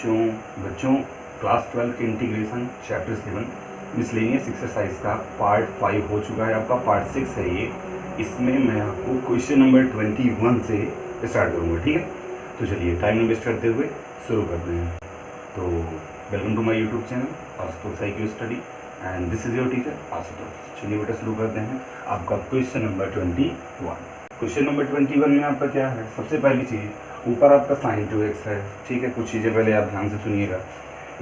बच्चों क्लास 12 के integration chapter 7 miscellaneous exercise का पार्ट 5 हो चुका है, आपका पार्ट 6 है ये। इसमें मैं आपको क्वेश्चन नंबर 21 से स्टार्ट करूँगा, ठीक है। तो चलिए टाइम न वेस्ट करते हुए शुरू करते हैं। तो welcome to my YouTube channel Ashutosh IQ study and this is your teacher Ashutosh. चलिए बेटा शुरू करते हैं आपका क्वेश्चन नंबर 21। क्वेश्चन नंबर 21 में आपका क्या है, सबसे पहली चीज़ ऊपर आपका sin 2x है, ठीक है। कुछ चीज़ें पहले आप ध्यान से सुनिएगा।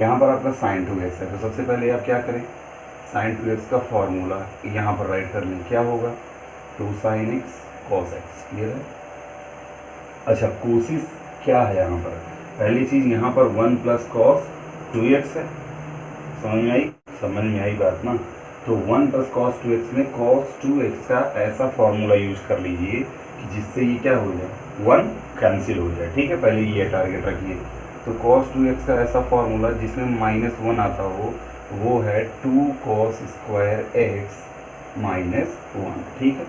यहाँ पर आपका sin 2x है, तो सबसे पहले आप क्या करें, sin 2x का फॉर्मूला यहाँ पर राइट कर लें। क्या होगा, 2 sin x cos x, clear है। अच्छा, कोशिश क्या है यहाँ पर, पहली चीज़ यहाँ पर 1 + cos 2x है। समझ में आई बात ना। तो 1 + cos 2x में cos 2x का ऐसा फॉर्मूला यूज कर लीजिए कि जिससे ये क्या हो जाए, 1 कैंसिल हो जाए, ठीक है। पहले ये टारगेट रखिए। तो cos 2x का ऐसा फॉर्मूला जिसमें -1 आता हो वो है 2 cos स्क्वायर x -1, ठीक है।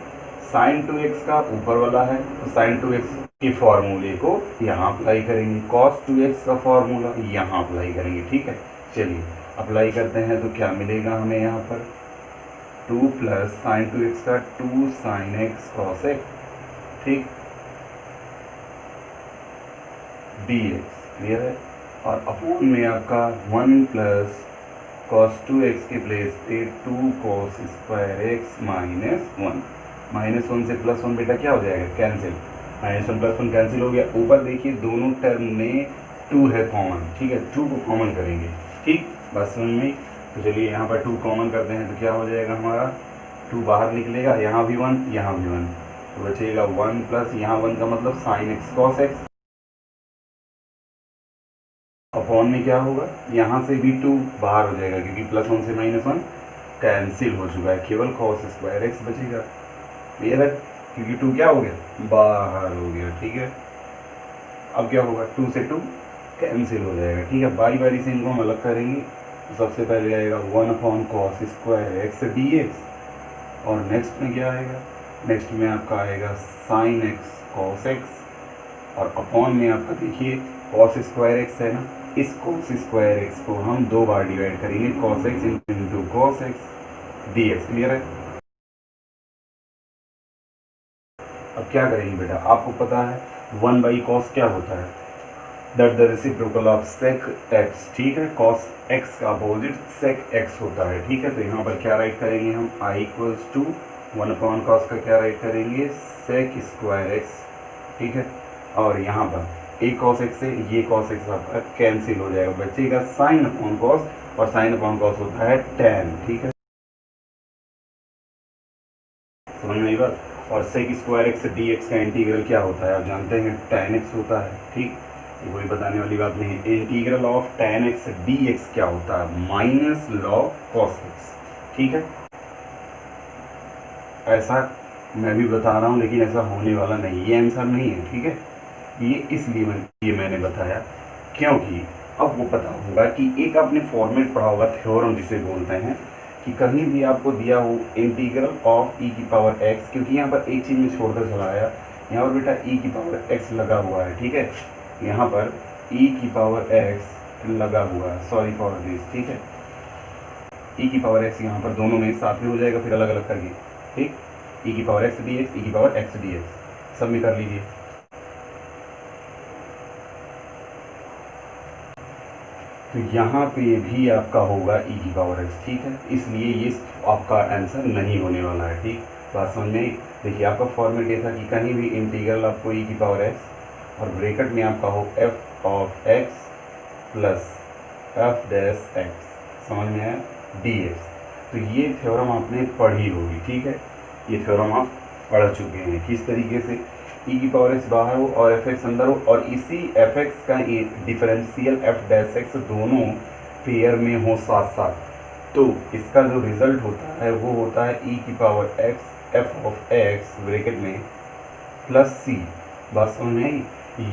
sin 2x का ऊपर वाला है, तो sin 2x के फॉर्मूले को यहाँ अप्लाई करेंगे, cos 2x का फॉर्मूला यहाँ अप्लाई करेंगे, ठीक है। चलिए अप्लाई करते हैं तो क्या मिलेगा हमें यहाँ पर, 2 + sin 2x का 2 sin x cos x, ठीक, dx, क्लियर है। और अपोन में आपका 1 + cos 2x के प्लेस पे 2 cos स्क्वायर x -1। -1 से +1 बेटा क्या हो जाएगा, कैंसिल। -1 + 1 कैंसिल हो गया। ऊपर देखिए दोनों टर्म में 2 है कॉमन, ठीक है। 2 को कॉमन करेंगे, ठीक, बस समझ में। तो चलिए यहाँ पर 2 कॉमन करते हैं तो क्या हो जाएगा हमारा, 2 बाहर निकलेगा, यहाँ भी 1 यहाँ भी 1, तो बचेगा 1 + यहाँ 1 का मतलब sin x cos x। Upon में क्या होगा, यहाँ से भी 2 बाहर हो जाएगा क्योंकि +1 से -1 कैंसिल हो चुका है, केवल cos स्क्वायर x बचेगा, क्लियर है। क्योंकि 2 क्या हो गया, बाहर हो गया, ठीक है। अब क्या होगा, 2 से 2 कैंसिल हो जाएगा, ठीक है। बारी बारी से इनको हम अलग करेंगे। तो सबसे पहले आएगा 1 cos स्क्वायर x dx, और नेक्स्ट में क्या आएगा, नेक्स्ट में आपका आएगा sin x cos x, और अपॉन में आपका देखिए cos स्क्वायर x है ना, इस cos स्क्वायर x को हम 2 बार डिवाइड करेंगे, cos x × cos x dx, clear है। अब क्या करेंगे बेटा, आपको पता है 1/cos क्या होता है, that the reciprocal of sec x, ठीक है। cos x का अपोजिट sec x होता है, ठीक है। तो यहाँ पर क्या राइट करेंगे हम, I = 1/cos का क्या राइट करेंगे, sec स्क्वायर x, ठीक है। और यहाँ पर एक cos x से ये cos x आपका कैंसिल हो जाएगा, बचेगा sin/cos, और sin/cos होता है tan, ठीक है। समझ में आई बात। और sec स्क्वायर x dx का इंटीग्रल क्या होता है, आप जानते हैं tan x होता है, ठीक। ये कोई बताने वाली बात नहीं है। Integral of tan x dx क्या होता है, -log cos x, ठीक है। ऐसा मैं भी बता रहा हूँ लेकिन ऐसा होने वाला नहीं, ये आंसर नहीं है, ठीक है। ये इसलिए मैंने बताया क्योंकि अब वो पता होगा कि एक आपने फॉर्मेट पढ़ा होगा, थ्योरम जिसे बोलते हैं, कि कहीं भी आपको दिया हो इंटीग्रल ऑफ e⁻x, क्योंकि यहाँ पर एक चीज़ में छोड़कर चला आया, यहाँ पर बेटा e⁻x लगा हुआ है, ठीक है। यहाँ पर e⁻x लगा हुआ है, सॉरी फॉर दिस, ठीक है। e⁻x यहाँ पर दोनों में साथ में हो जाएगा, फिर अलग अलग करके, ठीक। e⁻x dx सब में कर लीजिए। तो यहाँ पे भी आपका होगा e⁻x, ठीक है। इसलिए ये आपका आंसर नहीं होने वाला है, ठीक। बात समझ में। देखिए आपका फॉर्मेट ये था कि कहीं भी इंटीग्रल आपको e⁻x और ब्रैकेट में आपका हो f(x) + f'(x), समझ में आया, dx। तो ये थ्योरम आपने पढ़ी होगी, ठीक है। ये थ्योरम आप पढ़ चुके हैं, किस तरीके से e⁻x बाहर हो और f(x) अंदर हो, और इसी f(x) का डिफरेंशियल f'(x) दोनों पेयर में हो साथ साथ, तो इसका जो रिजल्ट होता है वो होता है e⁻x f(x) ब्रैकेट में +c। बात समझ में आई,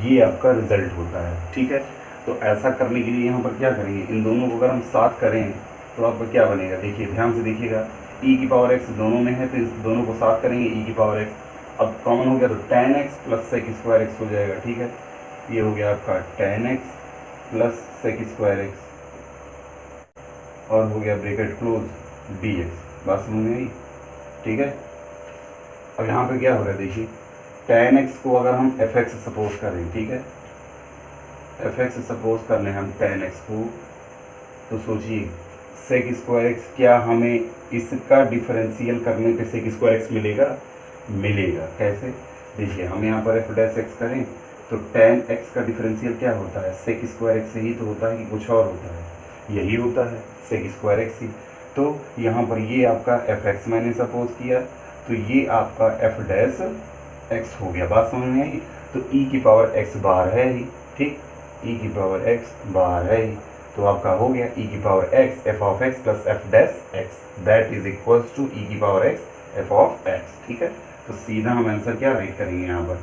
ये आपका रिजल्ट होता है, ठीक है। तो ऐसा करने के लिए यहाँ पर क्या करेंगे, इन दोनों को अगर हम साथ करें तो आपका क्या बनेगा, देखिए ध्यान से देखिएगा, e⁻x दोनों में है तो इस दोनों को साथ करेंगे, e⁻x अब कॉमन हो गया तो tan x + sec square x हो जाएगा, ठीक है। ये हो गया आपका tan x plus sec square x और हो गया ब्रैकेट क्लोज डी एक्स। बात समझ में आई? ठीक है। अब यहाँ पे क्या हो रहा है देखिए, tan x को अगर हम fx सपोज करें, ठीक है, fx सपोज कर लें हम tan x को, तो सोचिए सेक स्क्वायर एक्स, क्या हमें इसका डिफरेंशियल करने पे सेक स्क्वायर एक्स मिलेगा? मिलेगा। कैसे? देखिए हम यहाँ पर f डैश एक्स करें तो tan x का डिफरेंशियल क्या होता है? सेक स्क्वायर एक्स ही तो होता है कि कुछ और होता है? यही होता है, सेक स्क्वायर एक्स ही। तो यहाँ पर ये आपका fx मैंने सपोज किया, तो ये आपका f डैश x हो गया। बात समझ में आई? तो e की पावर x बार है ही, ठीक, e की पावर x बार है ही, तो आपका हो गया e की power x f of x plus f dash x, that is equals to e की power x f of x। ठीक है, तो सीधा हम आंसर क्या राइट करेंगे यहाँ पर,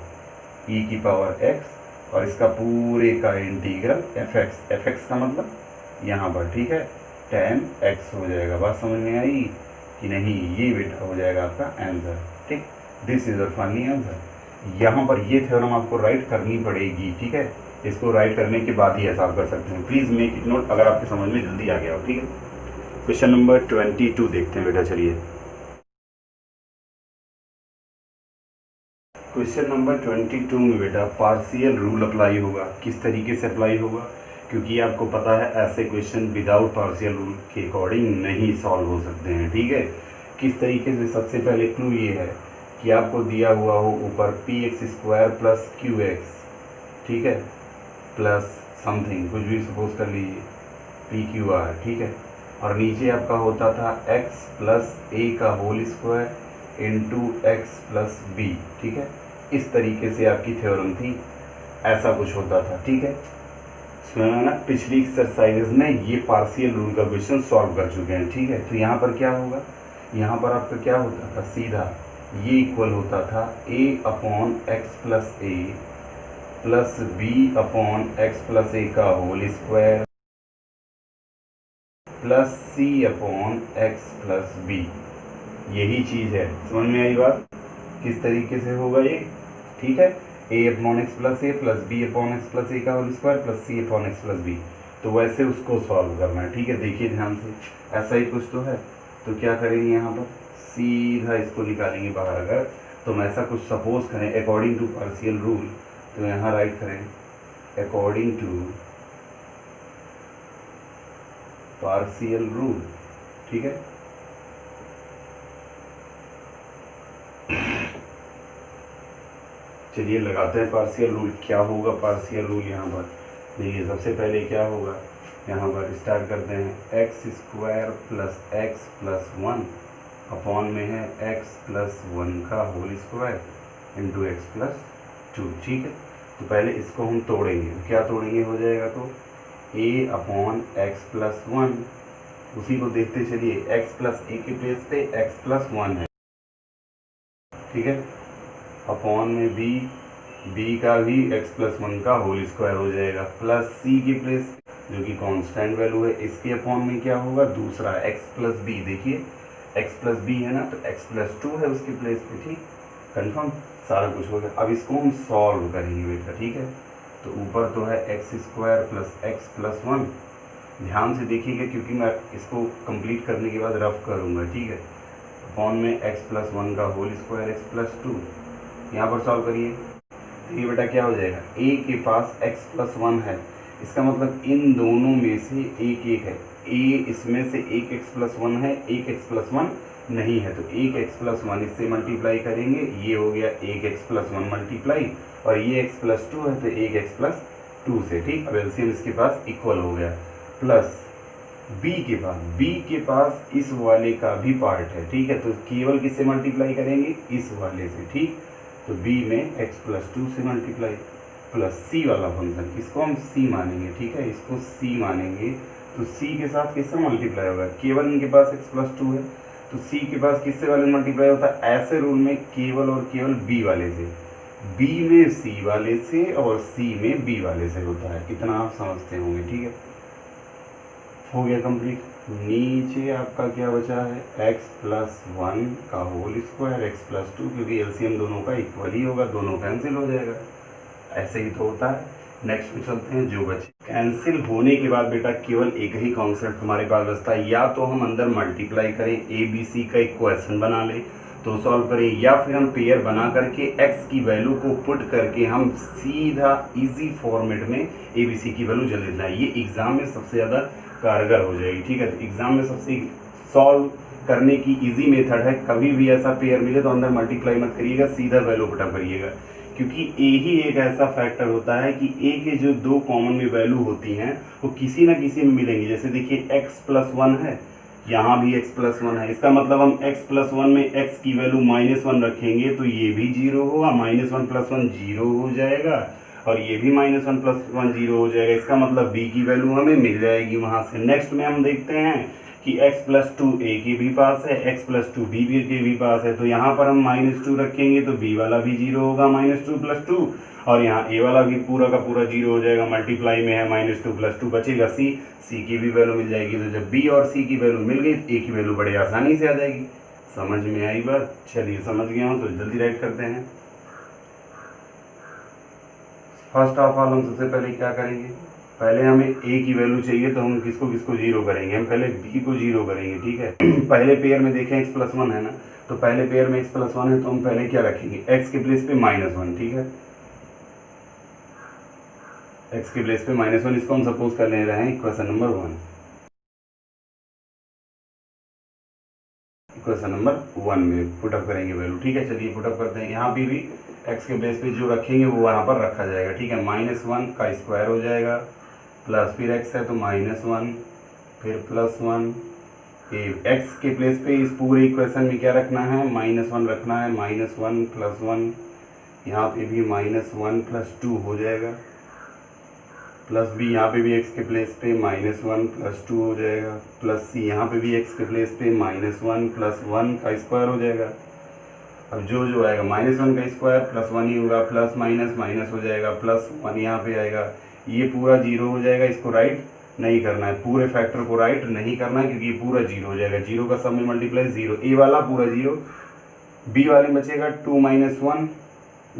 e की पावर x और इसका पूरे का इंटीग्रल fx का मतलब यहाँ पर, ठीक है, tan x हो जाएगा। बात समझ में आई कि नहीं? ये बेटा हो जाएगा आपका आंसर। ठीक, this is your finally answer. यहाँ पर ये थ्योरम आपको राइट करनी पड़ेगी। ठीक है, इसको राइट करने के बाद ही ऐसा आप कर सकते हैं। प्लीज़ मेक इट नोट अगर आपके समझ में जल्दी आ गया हो। ठीक है, क्वेश्चन नंबर 22 देखते हैं बेटा। चलिए क्वेश्चन नंबर 22 में बेटा पार्शियल रूल अप्लाई होगा। किस तरीके से अप्लाई होगा? क्योंकि आपको पता है ऐसे क्वेश्चन विदाउट पार्शियल रूल के अकॉर्डिंग नहीं सॉल्व हो सकते हैं। ठीक है, किस तरीके से? सबसे पहले क्लू ये है कि आपको दिया हुआ हो ऊपर P x square plus Q x, ठीक है, प्लस समथिंग कुछ भी सपोज कर लीजिए पी क्यू आर, ठीक है, और नीचे आपका होता था x प्लस ए का whole square into x plus b. ठीक है, इस तरीके से आपकी थ्योरम थी, ऐसा कुछ होता था। ठीक है, सुना ना, पिछली एक्सरसाइजेज में ये पार्शियल रूल का क्वेश्चन सॉल्व कर चुके हैं। ठीक है, तो यहाँ पर क्या होगा, यहाँ पर आपका क्या होता था, सीधा ये इक्वल होता था a upon x plus a plus b upon x plus a का whole square plus c upon x plus b. यही चीज़ है, समझ में आई बात? किस तरीके से होगा ये? ठीक है, a upon x plus a plus b upon x plus a का whole square plus c upon x plus b. तो वैसे उसको सॉल्व करना है। ठीक है, देखिए ध्यान से, ऐसा ही कुछ तो है। तो क्या करेंगे यहाँ पर, सीधा इसको निकालेंगे बाहर। अगर तो हम ऐसा कुछ सपोज करें अकॉर्डिंग टू पार्शियल रूल, तो यहाँ राइट करें अकॉर्डिंग टू पार्शियल रूल। ठीक है, चलिए लगाते हैं पार्शियल रूल। क्या होगा पार्शियल रूल यहाँ पर? देखिए सबसे पहले क्या होगा, यहाँ पर स्टार्ट करते हैं x square plus x plus 1 upon में है एक्स प्लस 1 का whole square into x plus 2। ठीक है, तो पहले इसको हम तोड़ेंगे। तो क्या तोड़ेंगे, हो जाएगा तो a अपॉन एक्स प्लस 1, उसी को देखते चलिए, एक्स प्लस ए के प्लेस पे एक्स प्लस 1 है। ठीक है, अपॉन में b का भी x प्लस 1 का होल स्क्वायर हो जाएगा प्लस c की प्लेस जो कि कांस्टेंट वैल्यू है, इसके अपॉन में क्या होगा, दूसरा x प्लस b। देखिए x प्लस बी है ना, तो x प्लस 2 है उसकी प्लेस पे। ठीक, कंफर्म, सारा कुछ हो गया। अब इसको हम सॉल्व करेंगे बेटा। ठीक है, तो ऊपर तो है x square plus x plus 1, ध्यान से देखिएगा क्योंकि मैं इसको कंप्लीट करने के बाद रफ करूँगा। ठीक है, अपॉन में x प्लस 1 का होल स्क्वायर एक्स प्लस 2, यहाँ पर सॉल्व करिए। ये बेटा क्या हो जाएगा, a के पास x प्लस 1 है, इसका मतलब इन दोनों में से एक एक है। a इसमें से एक x प्लस 1 है, एक x प्लस 1 नहीं है, तो एक x प्लस 1 इससे मल्टीप्लाई करेंगे, ये हो गया एक x प्लस 1 मल्टीप्लाई, और ये x प्लस 2 है तो एक x प्लस 2 से। ठीक, अब एलसीएम इसके पास इक्वल हो गया, प्लस b के पास इस वाले का भी पार्ट है। ठीक है, तो केवल किससे मल्टीप्लाई करेंगे, इस वाले से। ठीक, तो b में x प्लस 2 से मल्टीप्लाई प्लस c वाला फंक्शन, इसको हम c मानेंगे। ठीक है, इसको c मानेंगे, तो c के साथ किससे मल्टीप्लाई होगा, केवल इनके पास x प्लस 2 है तो c के पास किससे वाले मल्टीप्लाई होता है, ऐसे रूल में केवल और केवल b वाले से, b में c वाले से और c में b वाले से होता है। इतना आप समझते होंगे। ठीक है, हो गया कंप्लीट। नीचे आपका क्या बचा है, x प्लस 1 का होल स्क्वायर एक्स प्लस 2, क्योंकि एलसीएम दोनों का इक्वल ही होगा, दोनों कैंसिल हो जाएगा। ऐसे ही तो होता है, नेक्स्ट में चलते हैं जो बचे। कैंसिल होने के बाद बेटा केवल एक ही कॉन्सेप्ट हमारे पास बचता है, या तो हम अंदर मल्टीप्लाई करें, ए बी सी का इक्वेशन बना लें तो सॉल्व करें, या फिर हम पेयर बना करके एक्स की वैल्यू को पुट करके हम सीधा इजी फॉर्मेट में ए बी सी की वैल्यू जल्दी लाएं। ये एग्जाम में सबसे ज़्यादा कारगर हो जाएगी, ठीक है। एग्जाम में सबसे सॉल्व करने की इजी मेथड है, कभी भी ऐसा पेयर मिले तो अंदर मल्टीप्लाई मत करिएगा, सीधा वैल्यू पुटअप करिएगा, क्योंकि ए ही एक ऐसा फैक्टर होता है कि ए के जो दो कॉमन में वैल्यू होती हैं वो किसी ना किसी में मिलेंगी। जैसे देखिए x+1 है, यहाँ भी x+1 है, इसका मतलब हम x+1 में x की वैल्यू -1 रखेंगे तो ये भी 0 होगा, -1 + 1 0 हो जाएगा, और ये भी -1 + 1 0 हो जाएगा। इसका मतलब b की वैल्यू हमें मिल जाएगी वहाँ से। नेक्स्ट में हम देखते हैं कि x+2 a के भी पास है, x+2 b के भी पास है, तो यहाँ पर हम -2 रखेंगे तो b वाला भी 0 होगा, -2 + 2, और यहाँ a वाला भी पूरा का पूरा 0 हो जाएगा, मल्टीप्लाई में है -2 + 2 बचेगा c की भी वैल्यू मिल जाएगी। तो जब b और c की वैल्यू मिल गई तो a की वैल्यू बड़े आसानी से आ जाएगी। समझ में आई बात? चलिए समझ गया हूँ तो जल्दी राइट करते हैं। फर्स्ट ऑफ ऑल हम सबसे पहले क्या करेंगे, पहले हमें a की वैल्यू चाहिए तो हम किसको किसको 0 करेंगे, हम पहले b को 0 करेंगे, ठीक है। पहले पेयर में देखें x+1 है ना, तो पहले पेयर में x+1 है तो हम पहले क्या रखेंगे, x के प्लेस पे -1, ठीक है। x के प्लेस पे -1, इसको हम सपोज कर ले रहे हैं इक्वेशन नंबर 1, इक्वेशन नंबर 1 में पुटअप करेंगे वैल्यू, ठीक है। चलिए पुटअप करते हैं। यहाँ पे भी x के प्लेस पे जो रखेंगे वो वहाँ पर रखा जाएगा, ठीक है। -1 का स्क्वायर हो जाएगा, प्लस फिर x है तो -1, फिर +1, x के प्लेस पे इस पूरे इक्वेशन में क्या रखना है, -1 रखना है, -1 + 1, यहाँ पे भी -1 + 2 हो जाएगा, प्लस b यहाँ पे भी x के प्लेस पे -1 + 2 हो जाएगा, प्लस c यहाँ पे भी x के प्लेस पे -1 + 1 का स्क्वायर हो जाएगा। अब जो आएगा -1 का स्क्वायर +1 ही होगा, प्लस माइनस माइनस हो जाएगा, +1 यहाँ पे आएगा, ये पूरा 0 हो जाएगा। इसको राइट नहीं करना है, पूरे फैक्टर को राइट नहीं करना है क्योंकि ये पूरा 0 हो जाएगा। 0 का सब में मल्टीप्लाई 0, a वाला पूरा 0, b वाले में बचेगा 2 - 1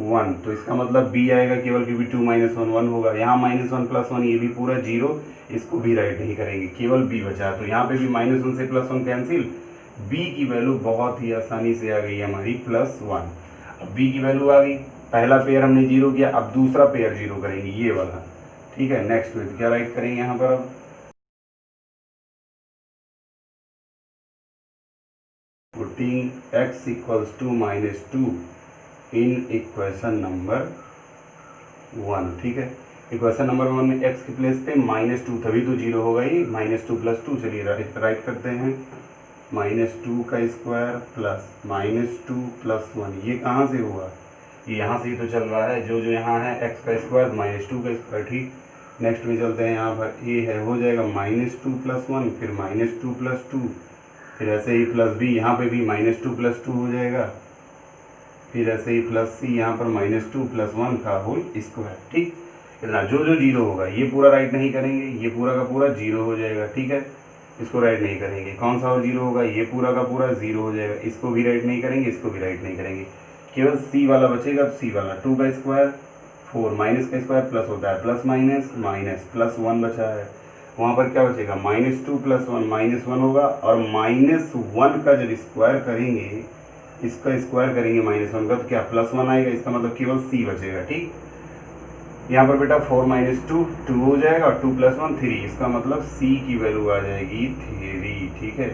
1, तो इसका मतलब b आएगा केवल, क्योंकि 2 - 1 1 होगा। यहाँ -1 + 1 ये भी पूरा 0, इसको भी राइट नहीं करेंगे, केवल b बचा। तो यहाँ पे भी -1 से +1 कैंसिल, b की वैल्यू बहुत ही आसानी से आ गई हमारी +1। अब b की वैल्यू आ गई, पहला पेयर हमने 0 किया, अब दूसरा पेयर 0 करेंगे, ये वाला, ठीक है। नेक्स्ट में क्या राइट करेंगे यहाँ पर, अब putting x = -2 in equation number 1, ठीक है। इक्वेशन नंबर 1 में x के प्लेस पे -2, तभी तो 0 होगा ये, -2 + 2। चलिए राइट करते हैं, -2 का स्क्वायर प्लस -2 + 1, ये कहाँ से हुआ, ये यहाँ से ही तो चल रहा है, जो यहाँ है x का स्क्वायर -2 का स्क्वायर, ठीक। नेक्स्ट में चलते हैं, यहाँ पर a है, हो जाएगा -2 + 1, फिर -2 + 2, फिर ऐसे ही प्लस b, यहाँ पे भी -2 + 2 हो जाएगा, फिर ऐसे ही प्लस c, यहाँ पर -2 + 1 का होल स्क्वायर, ठीक। इतना जो 0 होगा ये पूरा राइट नहीं करेंगे, ये पूरा का पूरा 0 हो जाएगा, ठीक है। इसको राइट नहीं करेंगे, कौन सा और 0 होगा, ये पूरा का पूरा 0 हो जाएगा, इसको भी राइट नहीं करेंगे, इसको भी राइट नहीं करेंगे, केवल c वाला बचेगा। तो c वाला 2 का स्क्वायर 4, माइनस का स्क्वायर प्लस होता है, प्लस माइनस माइनस, +1 बचा है, वहाँ पर क्या बचेगा, -2 + 1 -1 होगा, और -1 का जब स्क्वायर करेंगे, इसका स्क्वायर करेंगे -1 का, तो क्या +1 आएगा, इसका मतलब केवल c बचेगा, ठीक। यहाँ पर बेटा 4 - 2 2 हो जाएगा, और 2 + 1 3, इसका मतलब c की वैल्यू आ जाएगी 3, ठीक है।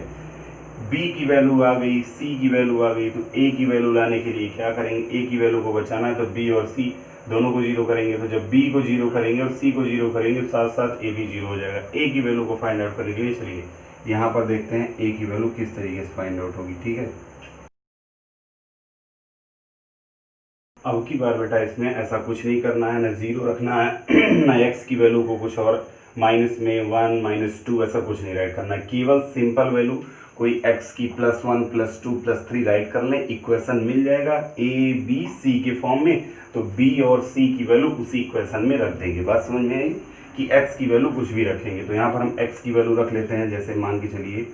b की वैल्यू आ गई, c की वैल्यू आ गई, तो a की वैल्यू लाने के लिए क्या करेंगे, a की वैल्यू को बचाना है, तो b और c दोनों को 0 करेंगे। तो जब b को 0 करेंगे और c को 0 करेंगे तो साथ साथ a भी 0 हो जाएगा। a की वैल्यू को फाइंड आउट करने के लिए चलिए यहाँ पर देखते हैं a की वैल्यू किस तरीके से फाइंड आउट होगी, ठीक है। अब की बार बेटा इसमें ऐसा कुछ नहीं करना है, ना 0 रखना है ना x की वैल्यू को कुछ और माइनस में 1 -2 ऐसा कुछ नहीं राइट करना है, केवल सिंपल वैल्यू कोई x की +1 +2 +3 राइट कर लें, इक्वेशन मिल जाएगा a b c के फॉर्म में, तो b और c की वैल्यू उसी इक्वेशन में रख देंगे। बात समझ में आई कि x की वैल्यू कुछ भी रखेंगे, तो यहाँ पर हम x की वैल्यू रख लेते हैं, जैसे मान के चलिए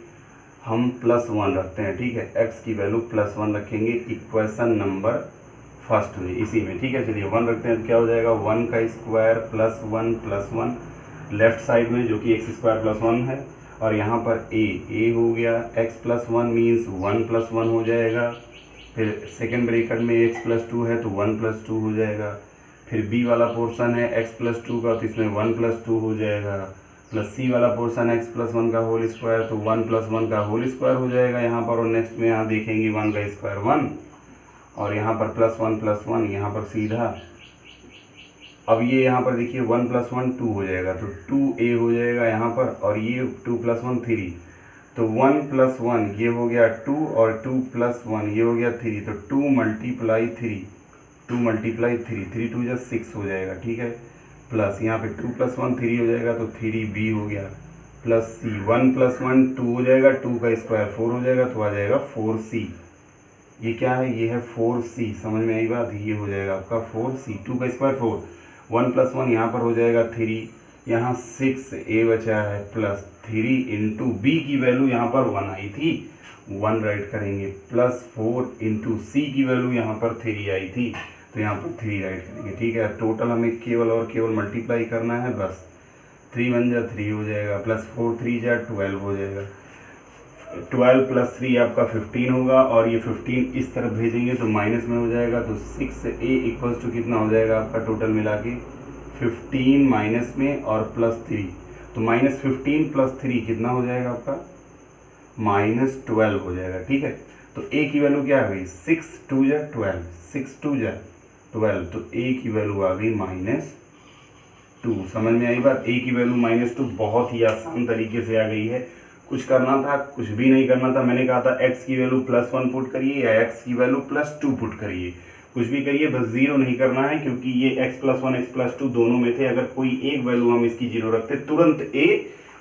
हम +1 रखते हैं, ठीक है। x की वैल्यू +1 रखेंगे, इक्वेशन नंबर फर्स्ट में इसी में, ठीक है। चलिए 1 रखते हैं तो क्या हो जाएगा 1 का स्क्वायर प्लस 1 लेफ्ट साइड में जो कि एक्स स्क्वायर प्लस 1 है, और यहाँ पर ए हो गया x प्लस 1 मीन्स 1 प्लस 1 हो जाएगा। फिर सेकेंड ब्रैकेट में x प्लस 2 है तो 1 प्लस 2 हो जाएगा। फिर b वाला पोर्शन है x प्लस 2 का तो इसमें 1 प्लस 2 हो जाएगा, प्लस c वाला पोर्शन x प्लस 1 का होल स्क्वायर तो 1 प्लस 1 का होल स्क्वायर हो जाएगा यहाँ पर। और नेक्स्ट में यहाँ देखेंगे 1 का स्क्वायर 1, और यहाँ पर प्लस 1 यहाँ पर सीधा। अब ये यहाँ पर देखिए 1 प्लस 1 2 हो जाएगा तो 2a हो जाएगा यहाँ पर, और ये 2 प्लस 1 3, तो 1 प्लस 1 ये हो गया 2 और 2 प्लस 1 ये हो गया 3, तो 2 मल्टीप्लाई 3 3 2 जा 6 हो जाएगा, ठीक है। प्लस यहाँ पे 2 प्लस 1 3 हो जाएगा तो 3b हो गया, प्लस c 1 प्लस 1 2 हो जाएगा, 2 का स्क्वायर 4 हो जाएगा तो आ जाएगा 4c। ये क्या है, ये है 4c, समझ में आई बात। ये हो जाएगा आपका 4c, 2 का स्क्वायर 4, 1 प्लस 1 यहाँ पर हो जाएगा 3, यहाँ 6a बचा है, प्लस 3 इंटू बी की वैल्यू यहाँ पर 1 आई थी, 1 राइट करेंगे, प्लस 4 इंटू सी की वैल्यू यहाँ पर 3 आई थी तो यहाँ पर 3 राइट करेंगे, ठीक है। टोटल हमें केवल और केवल मल्टीप्लाई करना है बस। 3 1 जा 3 हो जाएगा, प्लस 4 3 जा 12 हो जाएगा, 12 प्लस 3 आपका 15 होगा, और ये 15 इस तरफ भेजेंगे तो माइनस में हो जाएगा, तो 6a इक्वल्स टू कितना हो जाएगा आपका टोटल मिला के 15 माइनस में और प्लस 3, तो माइनस 15 प्लस 3 कितना हो जाएगा आपका -12 हो जाएगा, ठीक है। तो a की वैल्यू क्या आ गई 6 2 जा 12, 6 2 जा 12, तो a की वैल्यू आ गई -2। समझ में आई बात। a की वैल्यू -2 बहुत ही आसान तरीके से आ गई है। कुछ करना था, कुछ भी नहीं करना था। मैंने कहा था x की वैल्यू +1 पुट करिए या x की वैल्यू +2 पुट करिए, कुछ भी करिए, बस जीरो नहीं करना है, क्योंकि ये x +1 x +2 दोनों में थे। अगर कोई एक वैल्यू हम इसकी जीरो रखते तुरंत a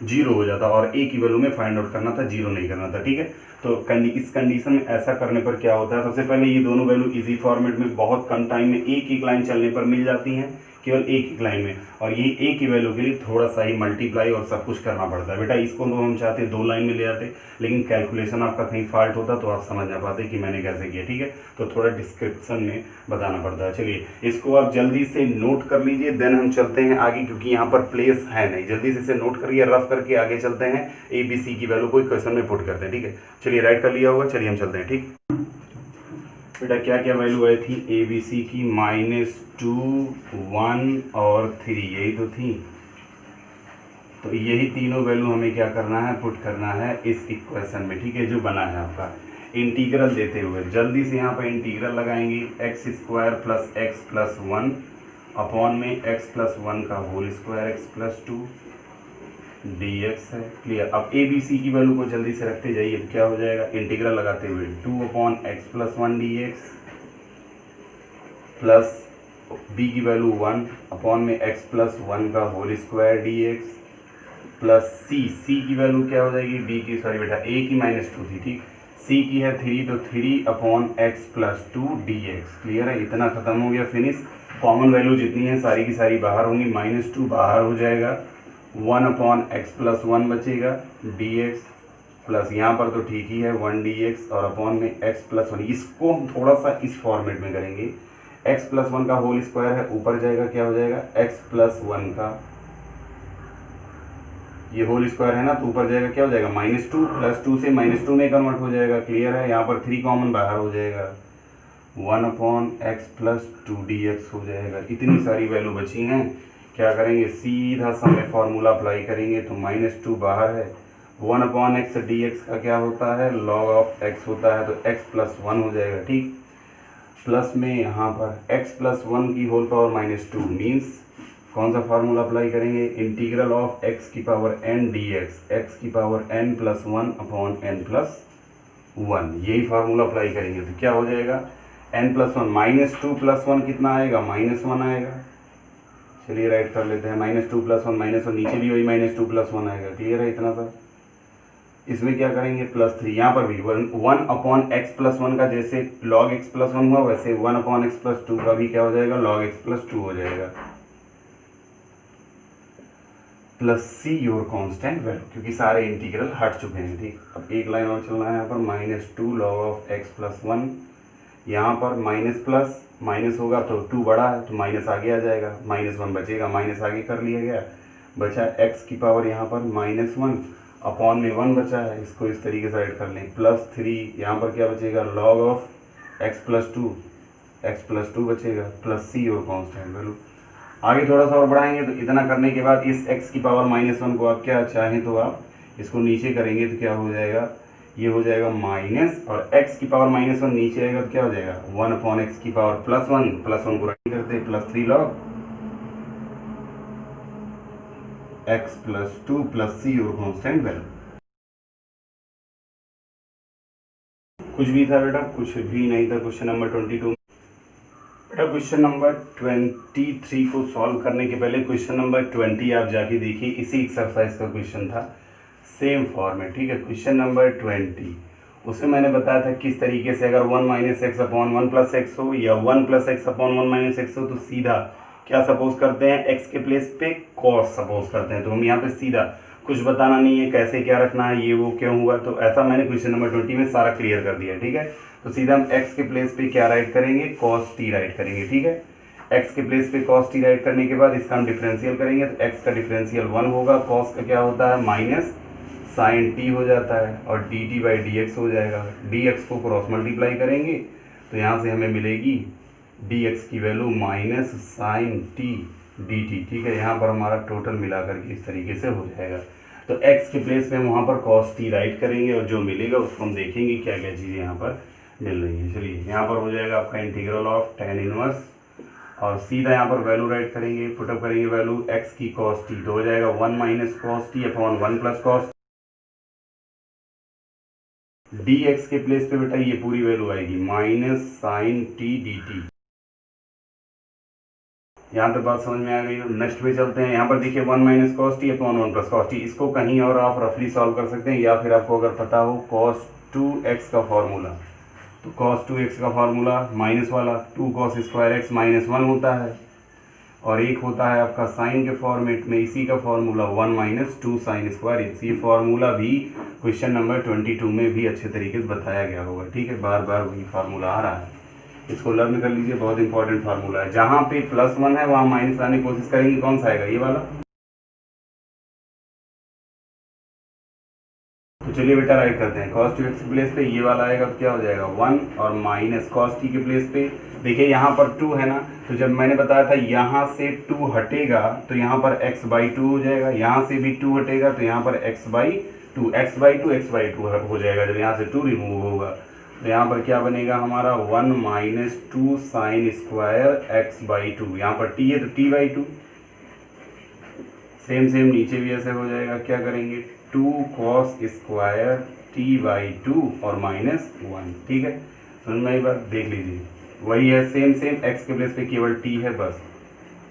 जीरो हो जाता, और a की वैल्यू में फाइंड आउट करना था, जीरो नहीं करना था, ठीक है। तो इस कंडीशन में ऐसा करने पर क्या होता है, सबसे पहले ये दोनों वैल्यू इजी फॉर्मेट में बहुत कम टाइम में एक लाइन चलने पर मिल जाती हैं, केवल एक लाइन में। और ये a की वैल्यू के लिए थोड़ा सा ही मल्टीप्लाई और सब कुछ करना पड़ता है बेटा। इसको तो हम चाहते 2 लाइन में ले आते, लेकिन कैलकुलेशन आपका कहीं फॉल्ट होता तो आप समझ ना पाते कि मैंने कैसे किया, ठीक है। तो थोड़ा डिस्क्रिप्शन में बताना पड़ता है। चलिए इसको आप जल्दी से नोट कर लीजिए, देन हम चलते हैं आगे, क्योंकि यहाँ पर प्लेस है नहीं। जल्दी से इसे नोट करिए, रफ करके आगे चलते हैं, ABC की वैल्यू कोई क्वेश्चन में पुट करते हैं, ठीक है। चलिए राइट कर लिया होगा, चलिए हम चलते हैं, ठीक। बेटा क्या क्या वैल्यू आई थी ABC की, -2 1 और 3, यही तो थी। तो यही तीनों वैल्यू हमें क्या करना है, पुट करना है इस इक्वेशन में, ठीक है, जो बना है आपका। इंटीग्रल देते हुए जल्दी से यहाँ पर इंटीग्रल लगाएंगे, x² + x + 1 अपॉन में x + 1 का होल स्क्वायर x + 2 dx है, क्लियर। अब ABC की वैल्यू को जल्दी से रखते जाइए, क्या हो जाएगा, इंटीग्रल लगाते हुए 2/x + 1 dx प्लस b की वैल्यू 1 अपॉन में x + 1 का whole square dx plus c की वैल्यू क्या हो जाएगी, b की, सॉरी बेटा a की -2 थी, ठीक, c की है 3, तो 3/x + 2 dx, क्लियर है। इतना खत्म हो गया, फिनिश। कॉमन वैल्यू जितनी है सारी की सारी बाहर होंगी, -2 बाहर हो जाएगा, 1/x + 1 बचेगा dx, प्लस यहाँ पर तो ठीक ही है 1 dx और अपॉन में x + 1। इसको हम थोड़ा सा इस फॉर्मेट में करेंगे, x + 1 का होल स्क्वायर है, ऊपर जाएगा क्या हो जाएगा x + 1 का, ये होल स्क्वायर है ना, तो ऊपर जाएगा क्या हो जाएगा -2, +2 से -2 में कन्वर्ट हो जाएगा, क्लियर है। यहाँ पर 3 कॉमन बाहर हो जाएगा, 1/x + 2 dx हो जाएगा। इतनी सारी वैल्यू बची हैं, क्या करेंगे, सीधा सा में फॉर्मूला अप्लाई करेंगे, तो -2 बाहर है, 1/x dx का क्या होता है, log x होता है, तो x + 1 हो जाएगा, ठीक। प्लस में यहाँ पर x + 1 की होल पावर -2 मीन्स कौन सा फार्मूला अप्लाई करेंगे, इंटीग्रल ऑफ x की पावर n dx, x की पावर n + 1/n + 1, यही फार्मूला अप्लाई करेंगे, तो क्या हो जाएगा n + 1, -2 + 1 कितना आएगा, -1 आएगा। चलिए राइट कर लेते हैं, -2 + 1 -1, नीचे भी वही -2 + 1 आएगा, क्लियर है इतना सा। इसमें क्या करेंगे +3, यहाँ पर भी 1/x + 1 का जैसे log x + 1 हुआ, वैसे 1/x + 2 का भी क्या हो जाएगा, log x + 2 हो जाएगा, plus c your constant value, क्योंकि सारे इंटीग्रल हट चुके हैं, ठीक। अब एक लाइन और चलना है यहाँ पर, -2 log x + 1, यहाँ पर माइनस प्लस माइनस होगा तो 2 बड़ा है तो माइनस आगे आ जाएगा, -1 बचेगा, माइनस आगे कर लिया गया, बचा x की पावर यहाँ पर -1 अपॉन में 1 बचा है, इसको इस तरीके से ऐड कर लें, +3 यहाँ पर क्या बचेगा log of x plus two बचेगा, प्लस c और कांस्टेंट वैल्यू। आगे थोड़ा सा और बढ़ाएंगे तो इतना करने के बाद इस x की पावर -1 को आप क्या चाहें तो आप इसको नीचे करेंगे तो क्या हो जाएगा, ये हो जाएगा माइनस, और x की पावर -1 नीचे आएगा तो क्या हो जाएगा 1 अपॉन एक्स की पावर +1 को राइट करते हैं, +3 log x plus 2 plus c और कांस्टेंट वैल्यू। कुछ भी था बेटा? कुछ भी नहीं था। क्वेश्चन नंबर 22 बेटा, क्वेश्चन नंबर 23 को सॉल्व करने के पहले क्वेश्चन नंबर 20 आप जाके देखिए, इसी एक्सरसाइज का क्वेश्चन था, सेम फॉर्मेट, ठीक है। क्वेश्चन नंबर 20 उसमें मैंने बताया था किस तरीके से अगर 1 minus x upon 1 plus x हो या 1 plus x upon 1 minus x हो तो सीधा क्या सपोज करते हैं, एक्स के प्लेस पे कॉस सपोज करते हैं। तो हम यहाँ पे सीधा कुछ बताना नहीं है कैसे क्या रखना है, ये वो क्यों हुआ, तो ऐसा मैंने क्वेश्चन नंबर 20 में सारा क्लियर कर दिया, ठीक है। तो सीधा हम x के प्लेस पे क्या राइट करेंगे, cos t राइट करेंगे, ठीक है। x के प्लेस पे cos t राइट करने के बाद इसका हम डिफरेंशियल करेंगे तो x का डिफरेंशियल 1 होगा, cos का क्या होता है माइनस साइन t हो जाता है, और dt बाई dx हो जाएगा। dx को क्रॉस मल्टीप्लाई करेंगे तो यहाँ से हमें मिलेगी dx की value minus sine t dt, ठीक है। यहाँ पर हमारा टोटल मिला करके इस तरीके से हो जाएगा। तो x के प्लेस पे हम वहाँ पर cos t राइट करेंगे और जो मिलेगा उसको हम देखेंगे क्या क्या चीज़ें यहाँ पर मिल रही है। चलिए यहाँ पर हो जाएगा आपका इंटीग्रल ऑफ tan इनवर्स, और सीधा यहाँ पर वैल्यू राइट करेंगे, पुटअप करेंगे वैल्यू x की cos t, तो हो जाएगा 1 minus cos t upon 1 plus cos. dx के प्लेस पे बेटा ये पूरी वैल्यू आएगी minus sine t d t. यहाँ तक बात समझ में आ गई। नेक्स्ट पे चलते हैं। यहाँ पर देखिए 1 minus cos t upon 1 plus cos T, इसको कहीं और आप रफली सॉल्व कर सकते हैं, या फिर आपको अगर पता हो cos 2x का फॉर्मूला, तो cos 2x का फार्मूला माइनस वाला 2 cos स्क्वायर x माइनस 1 होता है, और एक होता है आपका साइन के फॉर्मेट में इसी का formula 1 minus 2 sine square x। ये फार्मूला भी क्वेश्चन नंबर 22 में भी अच्छे तरीके से बताया गया होगा, ठीक है। बार बार वही फार्मूला आ रहा है, इसको लर्न कर लीजिए, बहुत इंपॉर्टेंट फार्मूला है। जहाँ पे +1 है वहाँ माइनस लाने की कोशिश करेंगे, कौन सा आएगा, ये वाला। तो चलिए बेटा राइट करते हैं, cos 2x के प्लेस पे ये वाला आएगा तो क्या हो जाएगा 1, और माइनस cos t के प्लेस पे देखिए यहाँ पर 2 है ना, तो जब मैंने बताया था यहाँ से 2 हटेगा तो यहाँ पर x/2 हो जाएगा, यहाँ से भी 2 हटेगा तो यहाँ पर x/2 हो जाएगा। जब यहाँ से 2 रिमूव होगा तो यहाँ पर क्या बनेगा हमारा 1 माइनस 2 साइन स्क्वायर x/2, यहाँ पर t है तो t/2, सेम नीचे भी ऐसे हो जाएगा। क्या करेंगे 2 cos स्क्वायर t/2 और -1, ठीक है। समझ में एक बार देख लीजिए, वही है सेम x के प्लेस पे केवल t है बस,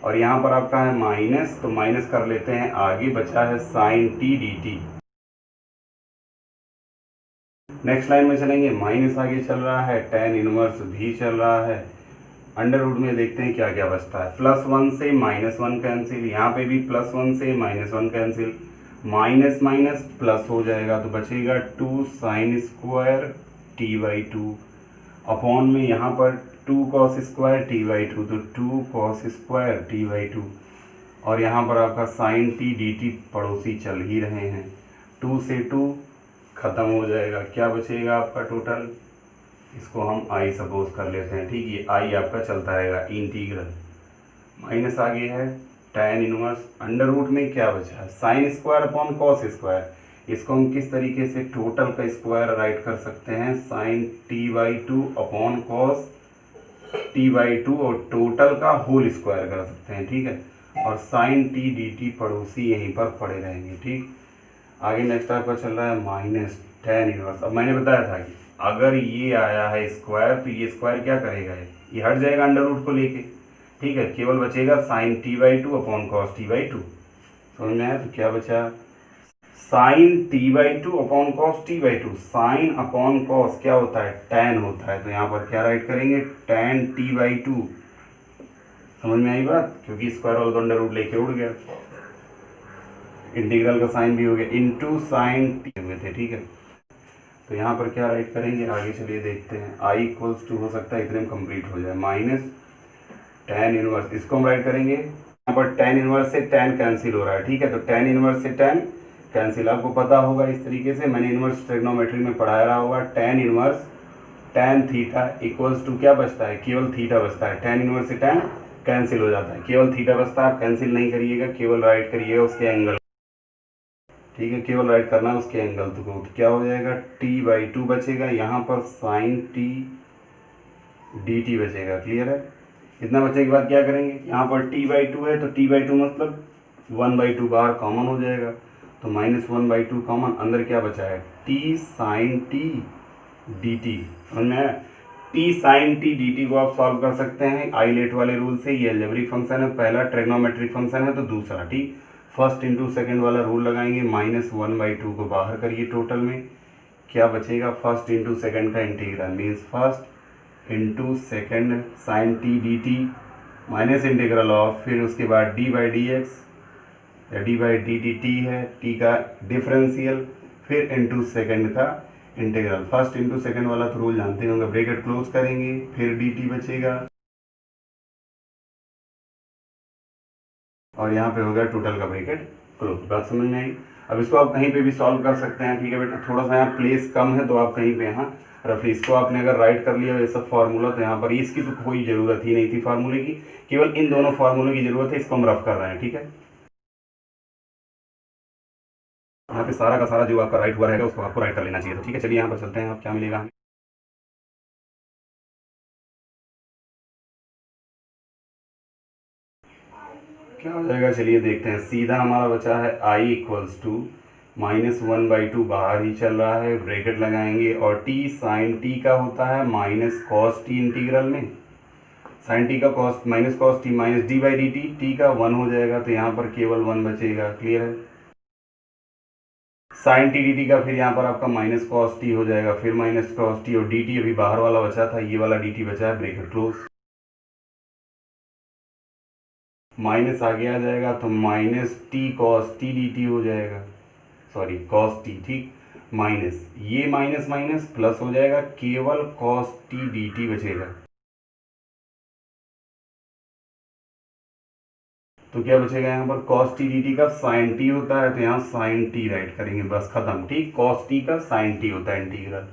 और यहाँ पर आपका है माइनस, तो माइनस कर लेते हैं, आगे बचा है sine t dt। Next line में चलेंगे, माइनस आगे चल रहा है, tan इनवर्स भी चल रहा है, अंडर रूट में देखते हैं क्या क्या बचता है। +1 से -1 कैंसिल, यहाँ पे भी +1 से -1 कैंसिल, माइनस माइनस प्लस हो जाएगा तो बचेगा 2 साइन स्क्वायर t/2 अपॉन में यहाँ पर 2 cos स्क्वायर t/2, तो 2 cos स्क्वायर t/2, और यहाँ पर आपका साइन t dt पड़ोसी चल ही रहे हैं, 2 से 2 ख़त्म हो जाएगा, क्या बचेगा आपका टोटल, इसको हम i सपोज कर लेते हैं, ठीक है। i आपका चलता रहेगा, इंटीग्रल माइनस आगे है tan इनवर्स, अंडर रूट में क्या बचा है sine square upon cos square, इसको हम किस तरीके से टोटल का स्क्वायर राइट कर सकते हैं, sign t/2 upon cos t/2 और टोटल का होल स्क्वायर कर सकते हैं, ठीक है। और साइन t dt पड़ोसी यहीं पर पड़े रहेंगे, ठीक। आगे नेक्स्ट आपका चल रहा है माइनस tan इनवर्स। अब मैंने बताया था कि अगर ये आया है स्क्वायर तो ये स्क्वायर क्या करेगा, ये हट जाएगा अंडर रूट को लेके, ठीक है। केवल बचेगा sign t/2 upon cos t/2, समझ में आया। तो क्या बचा sine t/2 upon cos t/2, sine upon cos क्या होता है tan होता है, तो यहाँ पर क्या राइट करेंगे tan t/2, समझ में आई बात, क्योंकि स्क्वायर वाला तो अंडर रूट लेके उड़ गया, इंटीग्रल का साइन भी हो गया, इनटू साइन t हुए थे, ठीक है। तो यहाँ पर क्या राइट करेंगे, आगे चलिए देखते हैं। आई इक्वल्स टू हो सकता है इतने में कंप्लीट हो जाए, माइनस tan इनवर्स, इसको हम राइट करेंगे। यहाँ पर tan इनवर्स से tan कैंसिल हो रहा है, ठीक है, तो tan इनवर्स से tan कैंसिल, आपको पता होगा इस तरीके से, मैंने इनवर्स ट्रिग्नोमेट्री में पढ़ाया रहा होगा। tan inverse tan theta equals to क्या बचता है, केवल थीटा बचता है। tan इनवर्स से tan कैंसिल हो जाता है, केवल थीटा बचता है। आप कैंसिल नहीं करिएगा, केवल राइट करिएगा उसके एंगल, ठीक है, केवल राइट करना है उसके एंगल। तो क्या हो जाएगा, t/2 बचेगा, यहाँ पर sin t dt बचेगा। क्लियर है, इतना बचने के बाद क्या करेंगे, यहाँ पर t/2 है तो t/2 मतलब 1/2 बाहर कॉमन हो जाएगा, तो -1/2 कॉमन, अंदर क्या बचा है, t sin t dt। समझ में आया, t sin t dt को आप सॉल्व कर सकते हैं आइलेट वाले रूल से। ये अलजेब्रिक फंक्शन है, पहला ट्रिग्नोमेट्रिक फंक्शन है, तो दूसरा, ठीक, फर्स्ट इंटू सेकेंड वाला रूल लगाएंगे, -1/2 को बाहर करिए, टोटल में क्या बचेगा, फर्स्ट इंटू सेकेंड का integral, means first into second sine t d t minus integral of, फिर उसके बाद d/dx या d/dt है, t का डिफरेंशियल, फिर इंटू सेकेंड का इंटीग्रल। फर्स्ट इंटू सेकेंड वाला तो रूल जानते होंगे, ब्रैकेट क्लोज करेंगे, फिर dt बचेगा और यहाँ पे हो गया टोटल का ब्रैकेट क्लोज। बात समझ में आई। अब इसको आप कहीं पे भी सॉल्व कर सकते हैं, ठीक है बेटा, थोड़ा सा यहाँ प्लेस कम है तो आप कहीं पे यहाँ रफली इसको आपने अगर राइट कर लिया ये सब फार्मूला, तो यहाँ पर इसकी तो कोई ज़रूरत ही नहीं थी फार्मूले की, केवल इन दोनों फार्मूले की ज़रूरत है, इसको हम रफ कर रहे हैं, ठीक है। यहाँ पे सारा का सारा जो आपका राइट हुआ रहेगा उसको आपको राइट कर लेना चाहिए, तो ठीक है, चलिए यहाँ पर चलते हैं, अब क्या मिलेगा हमें। क्या हो जाएगा, चलिए देखते हैं। सीधा हमारा बचा है i इक्वल्स टू -1/2 बाहर ही चल रहा है, ब्रैकेट लगाएंगे, और t साइन t का होता है माइनस कॉस t इंटीग्रल में, साइन t का cos minus cos t minus d/dt, t का 1 हो जाएगा, तो यहाँ पर केवल 1 बचेगा। क्लियर है, साइन t dt का फिर यहाँ पर आपका माइनस कॉस t हो जाएगा, फिर माइनस कॉस t, और dt अभी बाहर वाला बचा था, ये वाला dt बचा है, ब्रैकेट क्लोज, माइनस आगे आ जाएगा तो minus T cos T d T हो जाएगा, सॉरी कॉस टी, ठीक, माइनस ये माइनस माइनस प्लस हो जाएगा, केवल कॉस टी डी टी बचेगा। तो क्या बचेगा यहाँ पर, कॉस टी डी टी का साइन टी होता है, तो यहाँ साइन टी राइट करेंगे, बस खत्म, ठीक, कॉस टी का साइन टी होता है इंटीग्रल।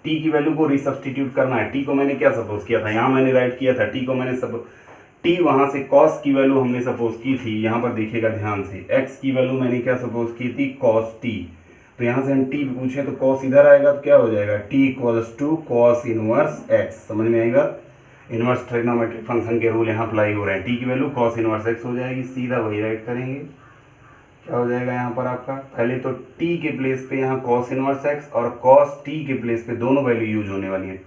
टी की वैल्यू को रिसब्स्टिट्यूट करना है, टी को मैंने क्या सपोज किया था, यहाँ मैंने राइट किया था, टी को मैंने टी वहाँ से कॉस की वैल्यू हमने सपोज की थी, यहाँ पर देखिएगा ध्यान से, एक्स की वैल्यू मैंने क्या सपोज की थी, कॉस टी, तो यहाँ से हम टी पूछे तो कॉस इधर आएगा, तो क्या हो जाएगा, t equals to cos inverse x. समझ में आएगा, इनवर्स ट्रिग्नोमेट्रिक फंक्शन के रूल यहाँ अप्लाई हो रहे हैं, टी की वैल्यू कॉस इनवर्स एक्स हो जाएगी, सीधा वही राइट करेंगे। क्या हो जाएगा यहाँ पर आपका, पहले तो टी के प्लेस पे यहाँ कॉस इनवर्स एक्स, और कॉस टी के प्लेस पे दोनों वैल्यू यूज होने वाली है,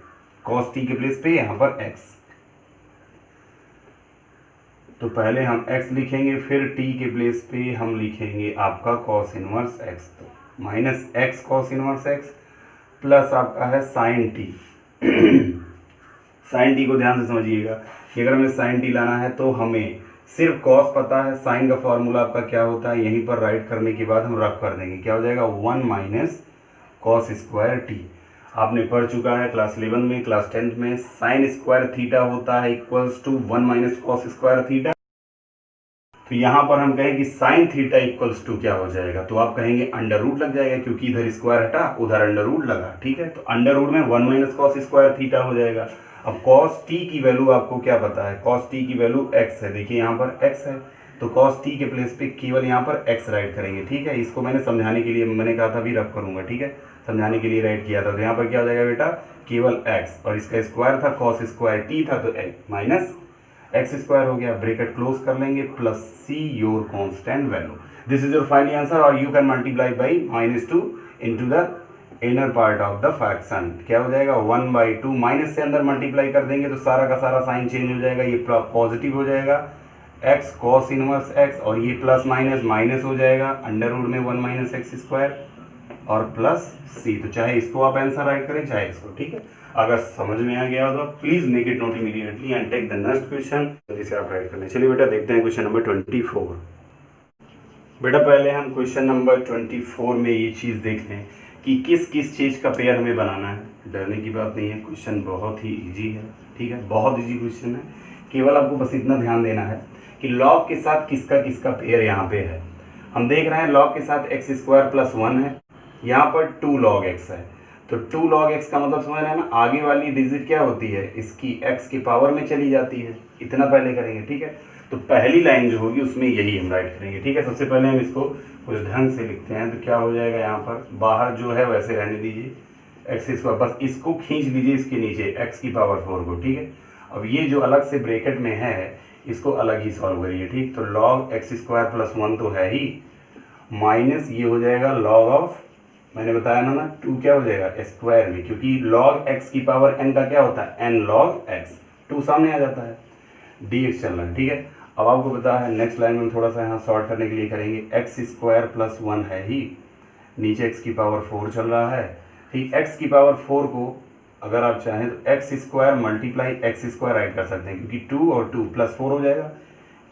कॉस टी के प्लेस पे यहाँ पर एक्स, तो पहले हम x लिखेंगे, फिर t के प्लेस पे हम लिखेंगे आपका cos इनवर्स x, तो minus x cos inverse x plus आपका है साइन t। साइन t को ध्यान से समझिएगा कि अगर हमें साइन t लाना है तो हमें सिर्फ cos पता है, साइन का फॉर्मूला आपका क्या होता है, यहीं पर राइट करने के बाद हम रफ कर देंगे, क्या हो जाएगा 1 माइनस कॉस स्क्वायर t। आपने पढ़ चुका है क्लास 11 में, क्लास 10 में, साइन स्क्वायर थीटा होता है equals to 1 minus cos square theta. तो यहाँ पर हम कहें कि साइन थीटा इक्वल्स टू क्या हो जाएगा, तो आप कहेंगे अंडर रूट लग जाएगा, क्योंकि इधर स्क्वायर हटा उधर अंडर रूट लगा, ठीक है, तो अंडर रूट में 1 माइनस कॉस स्क्वायर थीटा हो जाएगा। अब कॉस टी की वैल्यू आपको क्या पता है, कॉस टी की वैल्यू एक्स है, देखिए यहाँ पर एक्स है, तो कॉस टी के प्लेस पे केवल यहाँ पर एक्स राइट करेंगे, ठीक है, इसको मैंने समझाने के लिए, मैंने कहा था भी रफ करूँगा, ठीक है, समझाने के लिए राइट किया था, तो यहाँ पर क्या हो जाएगा बेटा, केवल एक्स, और इसका स्क्वायर था, कॉस स्क्वायर टी था, तो एक्स माइनस एक्स स्क्वायर हो गया, ब्रैकेट क्लोज कर लेंगे, plus c your constant value, this is your final answer, और you can multiply by -2 into the inner part of the fraction. क्या हो जाएगा 1/2, माइनस से अंदर मल्टीप्लाई कर देंगे तो सारा का सारा साइन चेंज हो जाएगा, ये पॉजिटिव हो जाएगा, एक्स कॉस इनवर्स एक्स, और ये प्लस माइनस माइनस हो जाएगा, अंडर रूट में 1 माइनस एक्स स्क्वायर और प्लस सी। तो चाहे इसको आप आंसर राइट करें चाहे इसको, ठीक है। अगर समझ में आ गया हो तो please make it note immediately and take the next question, जिसे आप राइट करने। चलिए बेटा देखते हैं क्वेश्चन नंबर 24। बेटा पहले हम क्वेश्चन नंबर 24 में ये चीज़ देख लें कि किस किस चीज़ का पेयर हमें बनाना है। डरने की बात नहीं है, क्वेश्चन बहुत ही इजी है, ठीक है, बहुत इजी क्वेश्चन है। केवल आपको बस इतना ध्यान देना है कि लॉग के साथ किसका किसका पेयर यहाँ पे है। हम देख रहे हैं लॉग के साथ एक्स स्क्वायर प्लस 1 है, यहाँ पर 2 log x है। तो 2 log x का मतलब समझ रहे हैं ना, आगे वाली डिजिट क्या होती है, इसकी x की पावर में चली जाती है। इतना पहले करेंगे, ठीक है। तो पहली लाइन जो होगी उसमें यही हम राइट करेंगे, ठीक है। सबसे पहले हम इसको कुछ ढंग से लिखते हैं। तो क्या हो जाएगा, यहाँ पर बाहर जो है वैसे रहने दीजिए, एक्स स्क्वायर, बस इसको खींच लीजिए इसके नीचे x की पावर 4 को, ठीक है। अब ये जो अलग से ब्रैकेट में है इसको अलग ही सॉल्व करिए, ठीक। तो log x स्क्वायर प्लस 1 तो है ही, माइनस ये हो जाएगा log ऑफ, मैंने बताया ना 2 क्या हो जाएगा स्क्वायर में, क्योंकि log x की पावर n का क्या होता है n log x, 2 सामने आ जाता है, dx चल रहा है, ठीक है। अब आपको पता है नेक्स्ट लाइन में थोड़ा सा यहाँ सॉर्ट करने के लिए करेंगे, एक्स स्क्वायर प्लस 1 है ही, नीचे x की पावर 4 चल रहा है, ठीक। x की पावर 4 को अगर आप चाहें तो x square multiply x square right कर सकते हैं, क्योंकि 2 और 2 प्लस 4 हो जाएगा।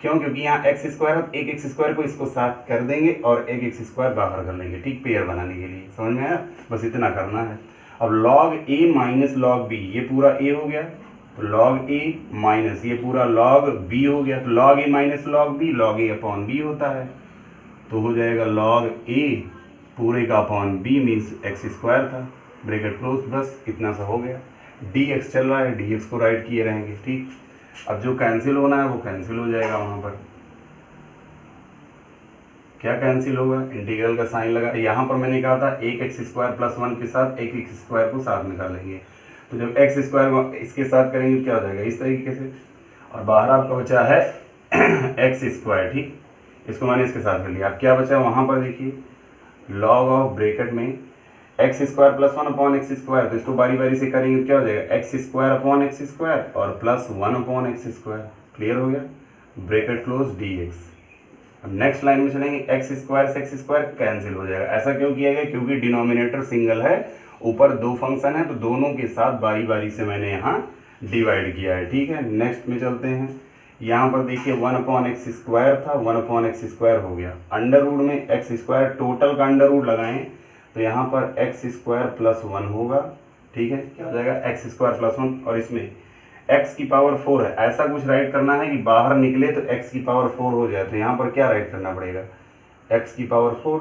क्यों, क्योंकि यहाँ एक्स स्क्वायर है, एक एक्स स्क्वायर को इसको साथ कर देंगे और एक एक्स स्क्वायर बाहर कर लेंगे, ठीक, पेयर बनाने के लिए। समझ में आया, बस इतना करना है। अब log a minus log b, ये पूरा a हो गया, तो log a माइनस ये पूरा log b हो गया, तो log a minus log a upon b होता है, तो हो जाएगा log a पूरे का upon b means x square था, ब्रैकेट क्लोज, बस इतना सा हो गया। dx चल रहा है, dx को राइट किए रहेंगे, ठीक। अब जो कैंसिल होना है वो कैंसिल हो जाएगा, वहाँ पर क्या कैंसिल होगा, इंटीग्रल का साइन लगा। यहाँ पर मैंने कहा था एक एक्स स्क्वायर प्लस 1 के साथ एक एक्स स्क्वायर को साथ में कर लेंगे, तो जब एक्स स्क्वायर को इसके साथ करेंगे क्या हो जाएगा इस तरीके से, और बाहर आपका बचा है एक्स स्क्वायर, ठीक, इसको मैंने इसके साथ कर लिया। अब क्या बचा वहाँ पर देखिए, लॉग ऑफ ब्रैकेट में x square plus 1 upon x square, तो इसको बारी बारी से करेंगे क्या हो जाएगा, x square upon x square और plus 1 upon x square, clear हो गया, ब्रैकेट क्लोज dx। अब नेक्स्ट लाइन में चलेंगे, एक्स स्क्वायर से एक्स स्क्वायर कैंसिल हो जाएगा। ऐसा क्यों किया गया, क्योंकि डिनोमिनेटर सिंगल है, ऊपर 2 फंक्शन है, तो दोनों के साथ बारी बारी से मैंने यहाँ डिवाइड किया है, ठीक है। नेक्स्ट में चलते हैं, यहाँ पर देखिए 1 अपॉन एक्स स्क्वायर था, 1 अपॉन एक्स स्क्वायर हो गया, अंडर रूट में एक्स स्क्वायर टोटल का अंडर रूट लगाएं तो यहाँ पर एक्स स्क्वायर प्लस 1 होगा, ठीक है, क्या हो जाएगा एक्स स्क्वायर प्लस 1, और इसमें x की पावर 4 है, ऐसा कुछ राइट करना है कि बाहर निकले तो x की पावर 4 हो जाए, तो यहाँ पर क्या राइट करना पड़ेगा, x की पावर 4,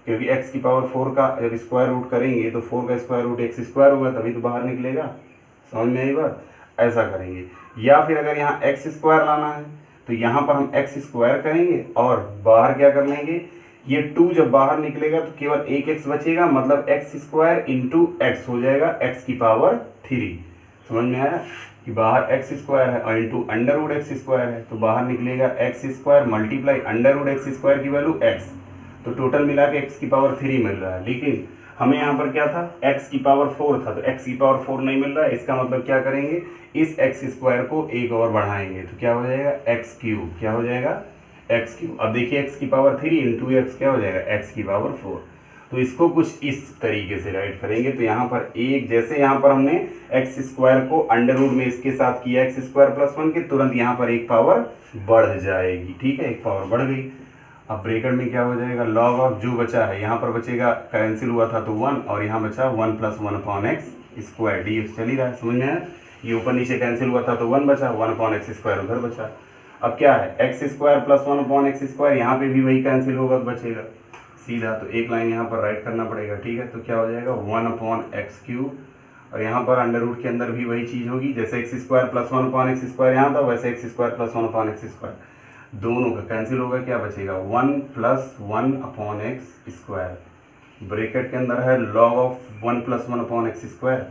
क्योंकि x की पावर 4 का जब स्क्वायर रूट करेंगे तो 4 का स्क्वायर रूट एक्स स्क्वायर होगा, तभी तो बाहर निकलेगा। समझ में आई बात, ऐसा करेंगे। या फिर अगर यहाँ एक्स स्क्वायर लाना है तो यहाँ पर हम एक्स स्क्वायर करेंगे और बाहर क्या कर लेंगे, ये 2 जब बाहर निकलेगा तो केवल एक एक्स बचेगा, मतलब एक्स स्क्वायर इंटू एक्स हो जाएगा एक्स की पावर 3। समझ में आया कि बाहर एक्स स्क्वायर है और into under root x square है, तो बाहर निकलेगा x square multiply under root x square की वैल्यू एक्स, तो टोटल मिला के एक्स की पावर 3 मिल रहा है। लेकिन हमें यहाँ पर क्या था, एक्स की पावर 4 था, तो एक्स की पावर 4 नहीं मिल रहा है, इसका मतलब क्या करेंगे, इस एक्स स्क्वायर को एक और बढ़ाएंगे, तो क्या हो जाएगा एक्स क्यूब, क्या हो जाएगा एक्स क्यूब। अब देखिए एक्स की पावर 3 इंटू एक्स क्या हो जाएगा एक्स की पावर 4, तो इसको कुछ इस तरीके से राइट करेंगे। तो यहाँ पर एक, जैसे यहाँ पर हमने एक्स स्क्वायर को अंडर रूट में इसके साथ किया एक्स स्क्वायर प्लस 1 के, तुरंत यहाँ पर एक पावर बढ़ जाएगी, ठीक है, एक पावर बढ़ गई। अब ब्रैकेट में क्या हो जाएगा, लॉग ऑफ जो बचा है यहाँ पर बचेगा, कैंसिल हुआ था तो 1, और यहाँ बचा 1 plus 1 upon x square, dx चल ही रहा है। समझ में आया, ये ऊपर नीचे कैंसिल हुआ था तो 1 बचा, 1 अपॉन एक्स स्क्वायर उधर बचा। अब क्या है, x square plus 1 upon x square, यहाँ पे भी वही कैंसिल होगा तो बचेगा सीधा, तो एक लाइन यहाँ पर राइट करना पड़ेगा, ठीक है। तो क्या हो जाएगा 1 अपॉन एक्स क्यूब, और यहाँ पर अंडर रूट के अंदर भी वही चीज़ होगी, जैसे x square plus 1 upon x square यहाँ था, वैसे x square plus 1 upon x square, दोनों का कैंसिल होगा, क्या बचेगा 1 plus 1 upon x square, bracket के अंदर है log of 1 plus 1 upon x square,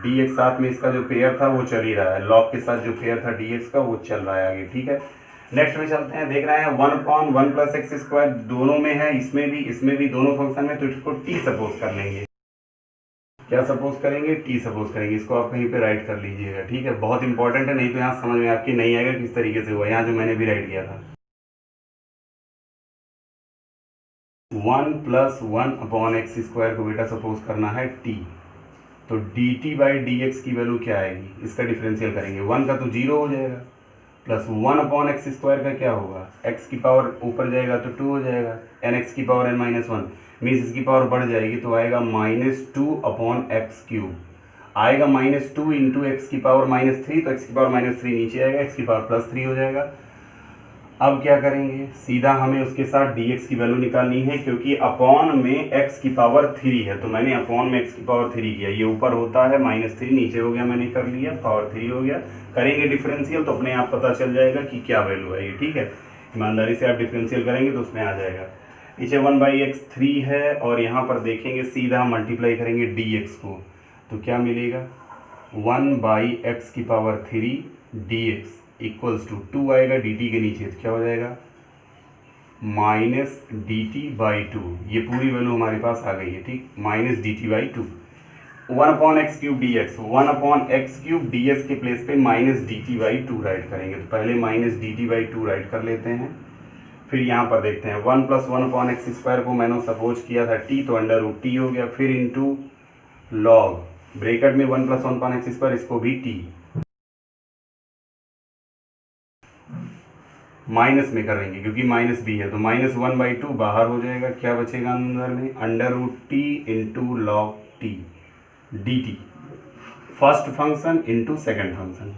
dx साथ में इसका जो पेयर था वो चल ही रहा है, लॉग के साथ जो पेयर था dx का वो चल रहा है आगे, ठीक है। नेक्स्ट में चलते हैं, देख रहे हैं 1 अपॉन 1 प्लस एक्स स्क्वायर दोनों में है, इसमें भी दोनों फंक्शन में, तो इसको t सपोज कर लेंगे। क्या सपोज करेंगे, t सपोज करेंगे, इसको आप कहीं पे राइट कर लीजिएगा, ठीक है, बहुत इंपॉर्टेंट है, नहीं तो यहाँ समझ में आपकी नहीं आएगा किस तरीके से हुआ, यहाँ जो मैंने भी राइट किया था 1 प्लस 1 अपॉन एक्स स्क्वायर को बेटा सपोज करना है t, तो dt बाई dx की वैल्यू क्या आएगी, इसका डिफरेंशियल करेंगे, 1 का तो 0 हो जाएगा, प्लस 1 अपॉन एक्स स्क्वायर का क्या होगा, x की पावर ऊपर जाएगा तो 2 हो जाएगा, nx की पावर n माइनस 1, मीन्स इसकी पावर बढ़ जाएगी तो आएगा -2/x³ आएगा -2 इंटू एक्स की पावर -3, तो एक्स की पावर -3 नीचे आएगा, एक्स की पावर +3 हो जाएगा। अब क्या करेंगे, सीधा हमें उसके साथ dx की वैल्यू निकालनी है, क्योंकि अपॉन में x की पावर 3 है, तो मैंने अपॉन में x की पावर 3 किया। ये ऊपर होता है -3, नीचे हो गया, मैंने कर लिया, पावर 3 हो गया। करेंगे डिफरेंशियल तो अपने आप पता चल जाएगा कि क्या वैल्यू है ये, ठीक है। ईमानदारी से आप डिफरेंशियल करेंगे तो उसमें आ जाएगा। नीचे 1/x3 है और यहाँ पर देखेंगे सीधा मल्टीप्लाई करेंगे dx को, तो क्या मिलेगा 1/x की पावर 3 dx इक्वल्स टू 2 आएगा dt के नीचे, तो क्या हो जाएगा -dt/2। ये पूरी वैल्यू हमारे पास आ गई है, ठीक, -dt/2। 1/x³ dx, 1/x³ dx के प्लेस पे -dt/2 राइट करेंगे, तो पहले -dt/2 राइट कर लेते हैं। फिर यहाँ पर देखते हैं 1 + 1/x² को मैंने सपोज किया था t, तो √t हो गया, फिर इंटू लॉग ब्रैकेट में 1 + 1/x², इसको भी t माइनस में करेंगे क्योंकि माइनस भी है, तो -1/2 बाहर हो जाएगा, क्या बचेगा अंदर में √t into log t dt, first function into second function.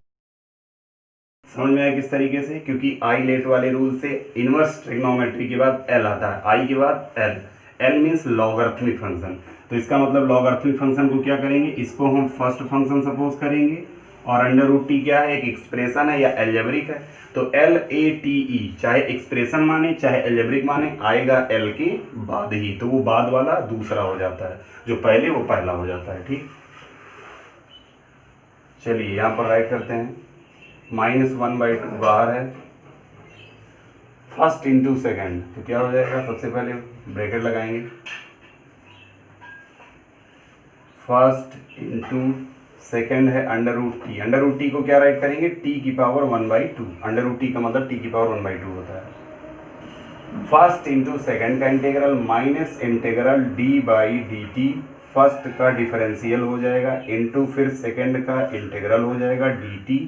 समझ में आया किस तरीके से, क्योंकि आई लेट वाले रूल से इनवर्स ट्रिग्नोमेट्री के बाद एल आता है, आई के बाद L, L means logarithmic function. तो इसका मतलब लॉगरिथमिक फंक्शन को क्या करेंगे, इसको हम फर्स्ट फंक्शन सपोज करेंगे, और √t क्या है, एक एक्सप्रेशन है या एल्जेब्रिक है, तो LATE चाहे एक्सप्रेशन माने चाहे एल्जेब्रिक माने आएगा एल के बाद ही, तो वो बाद वाला दूसरा हो जाता है, जो पहले वो पहला हो जाता है, ठीक। चलिए यहाँ पर राइट करते हैं, -1/2 बाहर है, फर्स्ट इंटू सेकेंड, तो क्या हो जाएगा, सबसे पहले ब्रैकेट लगाएंगे, फर्स्ट इंटू सेकेंड है √t को क्या राइट करेंगे, t की पावर 1/2, √t का मतलब t की पावर 1/2 होता है। फर्स्ट इंटू सेकेंड का integral minus integral d/dt, first का डिफरेंशियल हो जाएगा, इंटू फिर सेकेंड का इंटीग्रल हो जाएगा dt।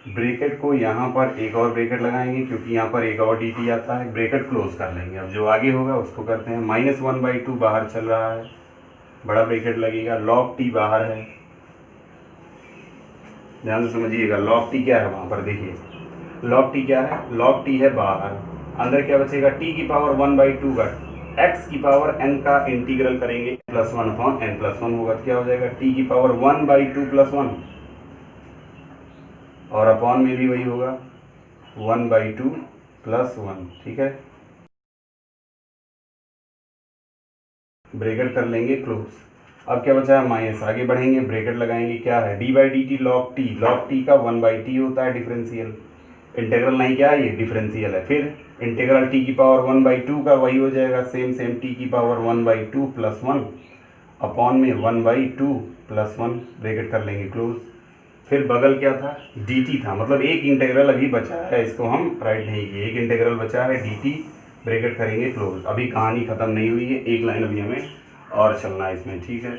ब्रैकेट को यहाँ पर एक और ब्रैकेट लगाएंगे क्योंकि यहाँ पर एक और dt आता है, ब्रैकेट क्लोज कर लेंगे। अब जो आगे होगा उसको करते हैं, -1/2 बाहर चल रहा है, बड़ा ब्रैकेट लगेगा, log t बाहर है, ध्यान से समझिएगा, log t क्या है वहां पर देखिए, log t क्या है, log t है बाहर, अंदर क्या बचेगा, t की पावर 1/2 का x की पावर n का इंटीग्रल करेंगे, +1/n+1 होगा, तो क्या हो जाएगा t की पावर 1/2 + 1, और अपॉन में भी वही होगा 1/2 + 1, ठीक है। ब्रैकेट कर लेंगे क्लोज। अब क्या बचा है, माइनस, आगे बढ़ेंगे, ब्रैकेट लगाएंगे, क्या है d/dt log t का 1/t होता है डिफरेंशियल, इंटीग्रल नहीं क्या है ये डिफरेंशियल है, फिर इंटीग्रल t की पावर 1/2 का वही हो जाएगा, सेम t की पावर 1/2 + 1 अपॉन में 1/2 + 1, ब्रैकेट कर लेंगे क्लोज। फिर बगल क्या था, dt था, मतलब एक इंटीग्रल अभी बचा है, इसको हम राइट नहीं किए, एक इंटीग्रल बचा है dt, ब्रैकेट करेंगे क्लोज। अभी कहानी खत्म नहीं हुई है, एक लाइन अभी हमें और चलना है इसमें, ठीक है।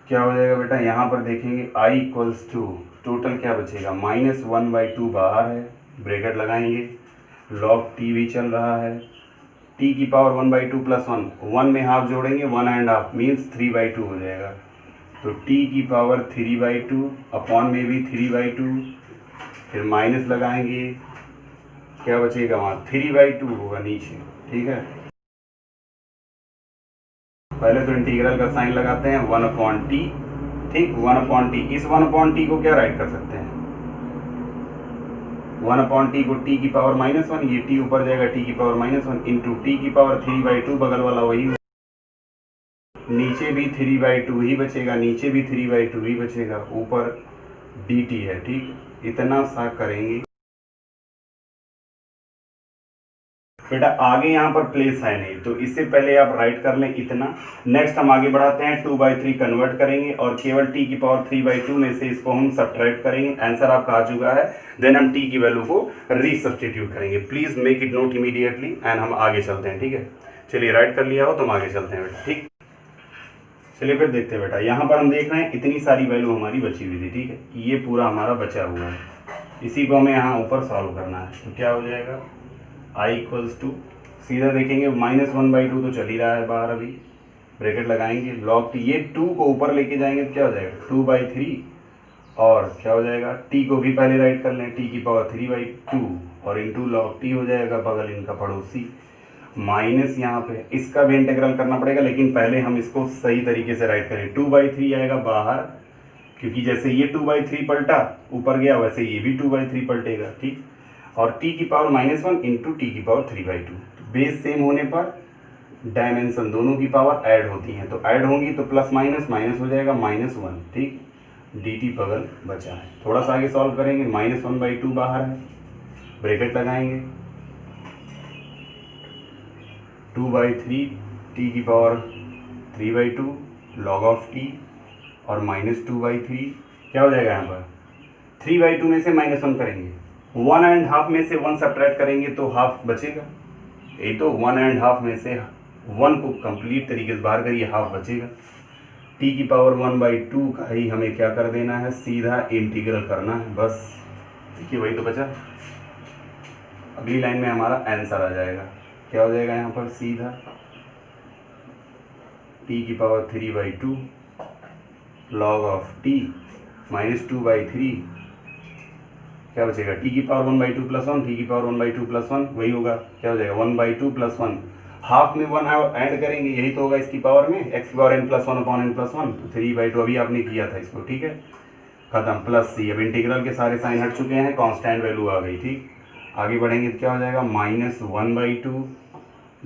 क्या हो जाएगा बेटा, यहाँ पर देखेंगे i = टोटल क्या बचेगा, -1/2 बाहर है, ब्रैकेट लगाएंगे, log t भी चल रहा है, t की पावर 1/2 + 1, 1 में हाफ जोड़ेंगे 1.5 मीन्स 3/2 हो जाएगा, तो t की पावर 3/2 अपॉन में भी 3/2, फिर माइनस लगाएंगे, क्या बचेगा वहाँ 3/2 होगा नीचे, ठीक है। पहले तो इंटीग्रल का साइन लगाते हैं 1/t, ठीक, 1/t, इस 1/t को क्या राइट कर सकते हैं, 1/t को t की पावर -1, ये t ऊपर जाएगा, t की पावर -1 इंटू t की पावर 3/2, बगल वाला वही, नीचे भी 3/2 ही बचेगा, नीचे भी 3/2 ही बचेगा, ऊपर dt है, ठीक, इतना सा करेंगे बेटा। आगे यहाँ पर प्लेस है नहीं, तो इससे पहले आप राइट कर लें इतना। नेक्स्ट हम आगे बढ़ाते हैं, 2/3 कन्वर्ट करेंगे और केवल t की पावर 3/2 में से इसको हम सब्ट्रैक्ट करेंगे, आंसर आपका आ चुका है। देन हम t की वैल्यू को रीसब्स्टिट्यूट करेंगे। Please make it note immediately and हम आगे चलते हैं, ठीक है। चलिए राइट कर लिया हो तो हम आगे चलते हैं बेटा, ठीक। चलिए फिर देखते हैं बेटा, यहाँ पर हम देख रहे हैं इतनी सारी वैल्यू हमारी बची हुई थी, ठीक है, ये पूरा हमारा बचा हुआ है, इसी को हमें यहाँ ऊपर सॉल्व करना है। तो क्या हो जाएगा, i = सीधा देखेंगे -1/2 तो चल ही रहा है बाहर, अभी ब्रैकेट लगाएंगे, log t, ये 2 को ऊपर लेके जाएंगे तो क्या हो जाएगा 2/3, और क्या हो जाएगा t को भी पहले राइट कर लें, t⁻3/2 और इंटू log t हो जाएगा बगल इनका पड़ोसी, माइनस यहाँ पे इसका भी इंटीग्रल करना पड़ेगा, लेकिन पहले हम इसको सही तरीके से राइट करें। 2/3 आएगा बाहर, क्योंकि जैसे ये 2/3 पलटा ऊपर गया वैसे ये भी 2/3 पलटेगा, ठीक। और t⁻1 into t⁻3/2, base same होने पर डायमेंशन दोनों की पावर ऐड होती हैं, तो ऐड होंगी तो प्लस माइनस माइनस हो जाएगा -1, ठीक। dt बगल बचा है, थोड़ा सा आगे सॉल्व करेंगे, -1/2 बाहर है, ब्रैकेट लगाएंगे, 2/3 t⁻3/2 log ऑफ t और -2/3 क्या हो जाएगा यहाँ पर 3/2 में से -1 करेंगे, 1.5 में से 1 सब्ट्रैक्ट करेंगे तो हाफ बचेगा, यही तो 1.5 में से 1 को कंप्लीट तरीके से बाहर करिए, हाफ बचेगा। t⁻1/2 का ही हमें क्या कर देना है, सीधा इंटीग्रल करना है, बस देखिए वही तो बचा। अगली लाइन में हमारा आंसर आ जाएगा, क्या हो जाएगा यहाँ पर सीधा t⁻3/2 log ऑफ t -2/3 क्या बचेगा, t⁻1/2 + 1, t⁻1/2 + 1 वही होगा, क्या हो जाएगा 1/2 + 1, हाफ में 1 ऐड करेंगे, यही तो होगा इसकी पावर में x⁴n + 1/n + 1, तो 3/2 अभी आपने किया था इसको, ठीक है, खत्म, प्लस c, अब इंटीग्रल के सारे साइन हट चुके हैं, कांस्टेंट वैल्यू आ गई, ठीक। आगे बढ़ेंगे तो क्या हो जाएगा -1/2,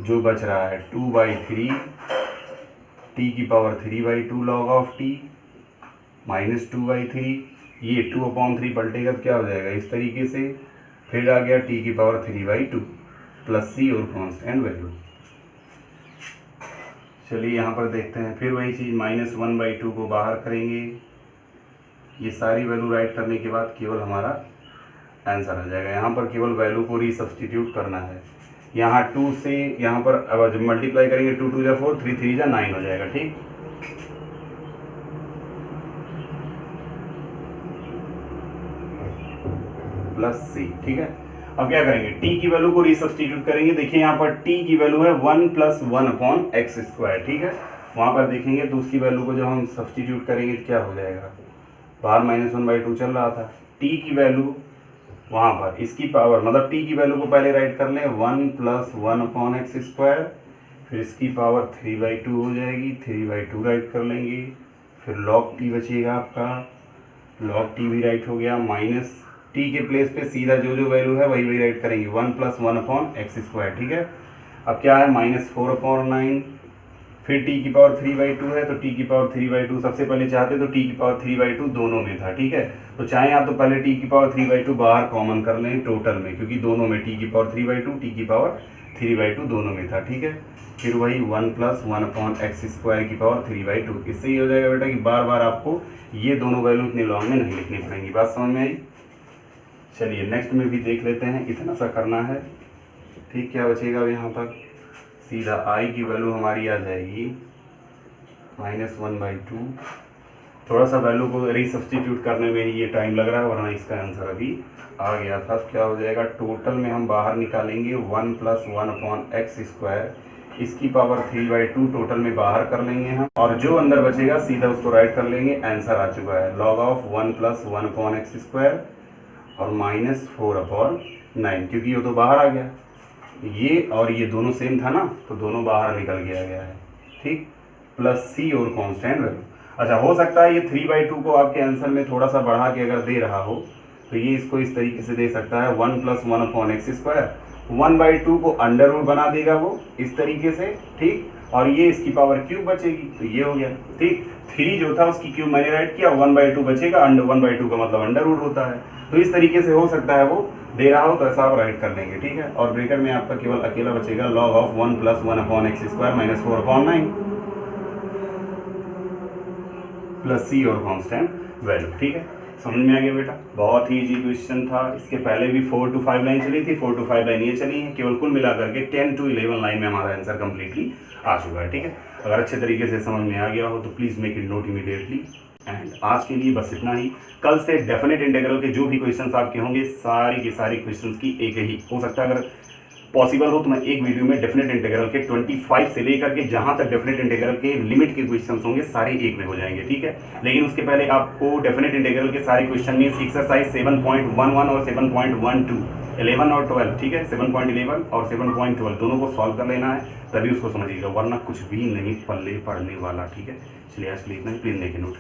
जो बच रहा है 2/3 t⁻3/2 log ऑफ t -2/3, ये 2/3 पलटेगा तो क्या हो जाएगा इस तरीके से, फिर आ गया t⁻3/2 प्लस c और कांस्टेंट वैल्यू। चलिए यहाँ पर देखते हैं, फिर वही चीज़ -1/2 को बाहर करेंगे, ये सारी वैल्यू राइट करने के बाद केवल हमारा आंसर आ जाएगा। यहाँ पर केवल वैल्यू को रीसब्स्टिट्यूट करना है, यहाँ 2 से यहाँ पर अब जब मल्टीप्लाई करेंगे 2 × 2 = 4, 3 × 3 = 9 हो जाएगा, ठीक। प्लस c, ठीक है। अब क्या करेंगे, t की वैल्यू को रीसब्स्टिट्यूट करेंगे, देखिए यहाँ पर t की वैल्यू है 1 + 1/x², ठीक है। वहाँ पर देखेंगे तो उसकी वैल्यू को जब हम सब्स्टिट्यूट करेंगे तो क्या हो जाएगा, बाहर -1/2 चल रहा था, t की वैल्यू वहाँ पर इसकी पावर मतलब t की वैल्यू को पहले राइट कर लें 1 + 1/x², फिर इसकी पावर 3/2 हो जाएगी, 3/2 राइट कर लेंगे, फिर log t बचेगा आपका, log t भी राइट हो गया, माइनस t के प्लेस पे सीधा जो जो वैल्यू है वही राइट करेंगे, 1 + 1/x², ठीक है। अब क्या है -4/9, फिर t⁻3/2 है तो t⁻3/2 सबसे पहले चाहते तो t⁻3/2 दोनों में था, ठीक है, तो चाहे आप तो पहले t⁻3/2 बाहर कॉमन कर लें टोटल में, क्योंकि दोनों में t⁻3/2 t⁻3/2 दोनों में था, ठीक है। फिर वही 1 + 1/x²⁻3/2, इससे ये हो जाएगा बेटा कि बार बार आपको ये दोनों वैल्यू इतने लॉन्ग में नहीं लिखनी पड़ेंगी, बात समझ में आई। चलिए नेक्स्ट में भी देख लेते हैं, इतना सा करना है, ठीक। क्या बचेगा अब यहाँ पर सीधा i की वैल्यू हमारी आ जाएगी -1/2, थोड़ा सा वैल्यू को रीसब्स्टिट्यूट करने में ही ये टाइम लग रहा है, वरना इसका आंसर अभी आ गया था। क्या हो जाएगा, टोटल में हम बाहर निकालेंगे 1 + 1/x², इसकी पावर 3/2 टोटल में बाहर कर लेंगे हम, और जो अंदर बचेगा सीधा उसको राइट कर लेंगे, आंसर आ चुका है log ऑफ 1 + 1/x² और -4/9, क्योंकि ये तो बाहर आ गया, ये और ये दोनों सेम था ना, तो दोनों बाहर निकल गया है, ठीक, प्लस c और कांस्टेंट वैल्यू। अच्छा, हो सकता है ये 3/2 को आपके आंसर में थोड़ा सा बढ़ा के अगर दे रहा हो तो ये इसको इस तरीके से दे सकता है 1 + 1/x², 1/2 को अंडर रूट बना देगा वो इस तरीके से, ठीक, और ये इसकी पावर क्यूब बचेगी, तो ये हो गया, ठीक। 3 जो था उसकी क्यूब मैंने राइट किया, 1/2 बचेगा, 1/2 का मतलब अंडर रूट होता है, तो इस तरीके से हो सकता है वो दे रहा हो तो ऐसा आप राइट कर लेंगे, ठीक है। और ब्रैकेट में आपका केवल अकेला बचेगा log of 1 + 1/x² -4/9 plus c और कांस्टेंट वैल्यू, ठीक है। समझ में आ गया बेटा, बहुत ही इजी क्वेश्चन था। इसके पहले भी 4 to 5 लाइन चली थी, 4 to 5 लाइन ये चली है, केवल कुल मिलाकर के 10 to 11 लाइन में हमारा आंसर कम्प्लीटली आ चुका है, ठीक है। अगर अच्छे तरीके से समझ में आ गया हो तो please make it note immediately. And आज के लिए बस इतना ही। कल से डेफिनेट इंटीग्रल के जो भी क्वेश्चंस आपके होंगे सारी की सारी क्वेश्चंस की एक ही हो सकता है, अगर पॉसिबल हो तो मैं एक वीडियो में डेफिनेट इंटीग्रल के 25 से लेकर के जहां तक डेफिनेट इंटीग्रल के लिमिट के क्वेश्चंस होंगे सारे एक में हो जाएंगे, ठीक है। लेकिन उसके पहले आपको डेफिनेट इंटीग्रल के सारे क्वेश्चन मींस एक्सरसाइज 7.11 और 7.12 11 और 12, ठीक है, 7.11 और 7.12 दोनों को सॉल्व कर लेना है, तभी उसको समझिएगा, वरना कुछ भी नहीं पल्ले पड़ने वाला, ठीक है। चलिए आज के लिए इतना ही, प्लीज मेक ए नोट।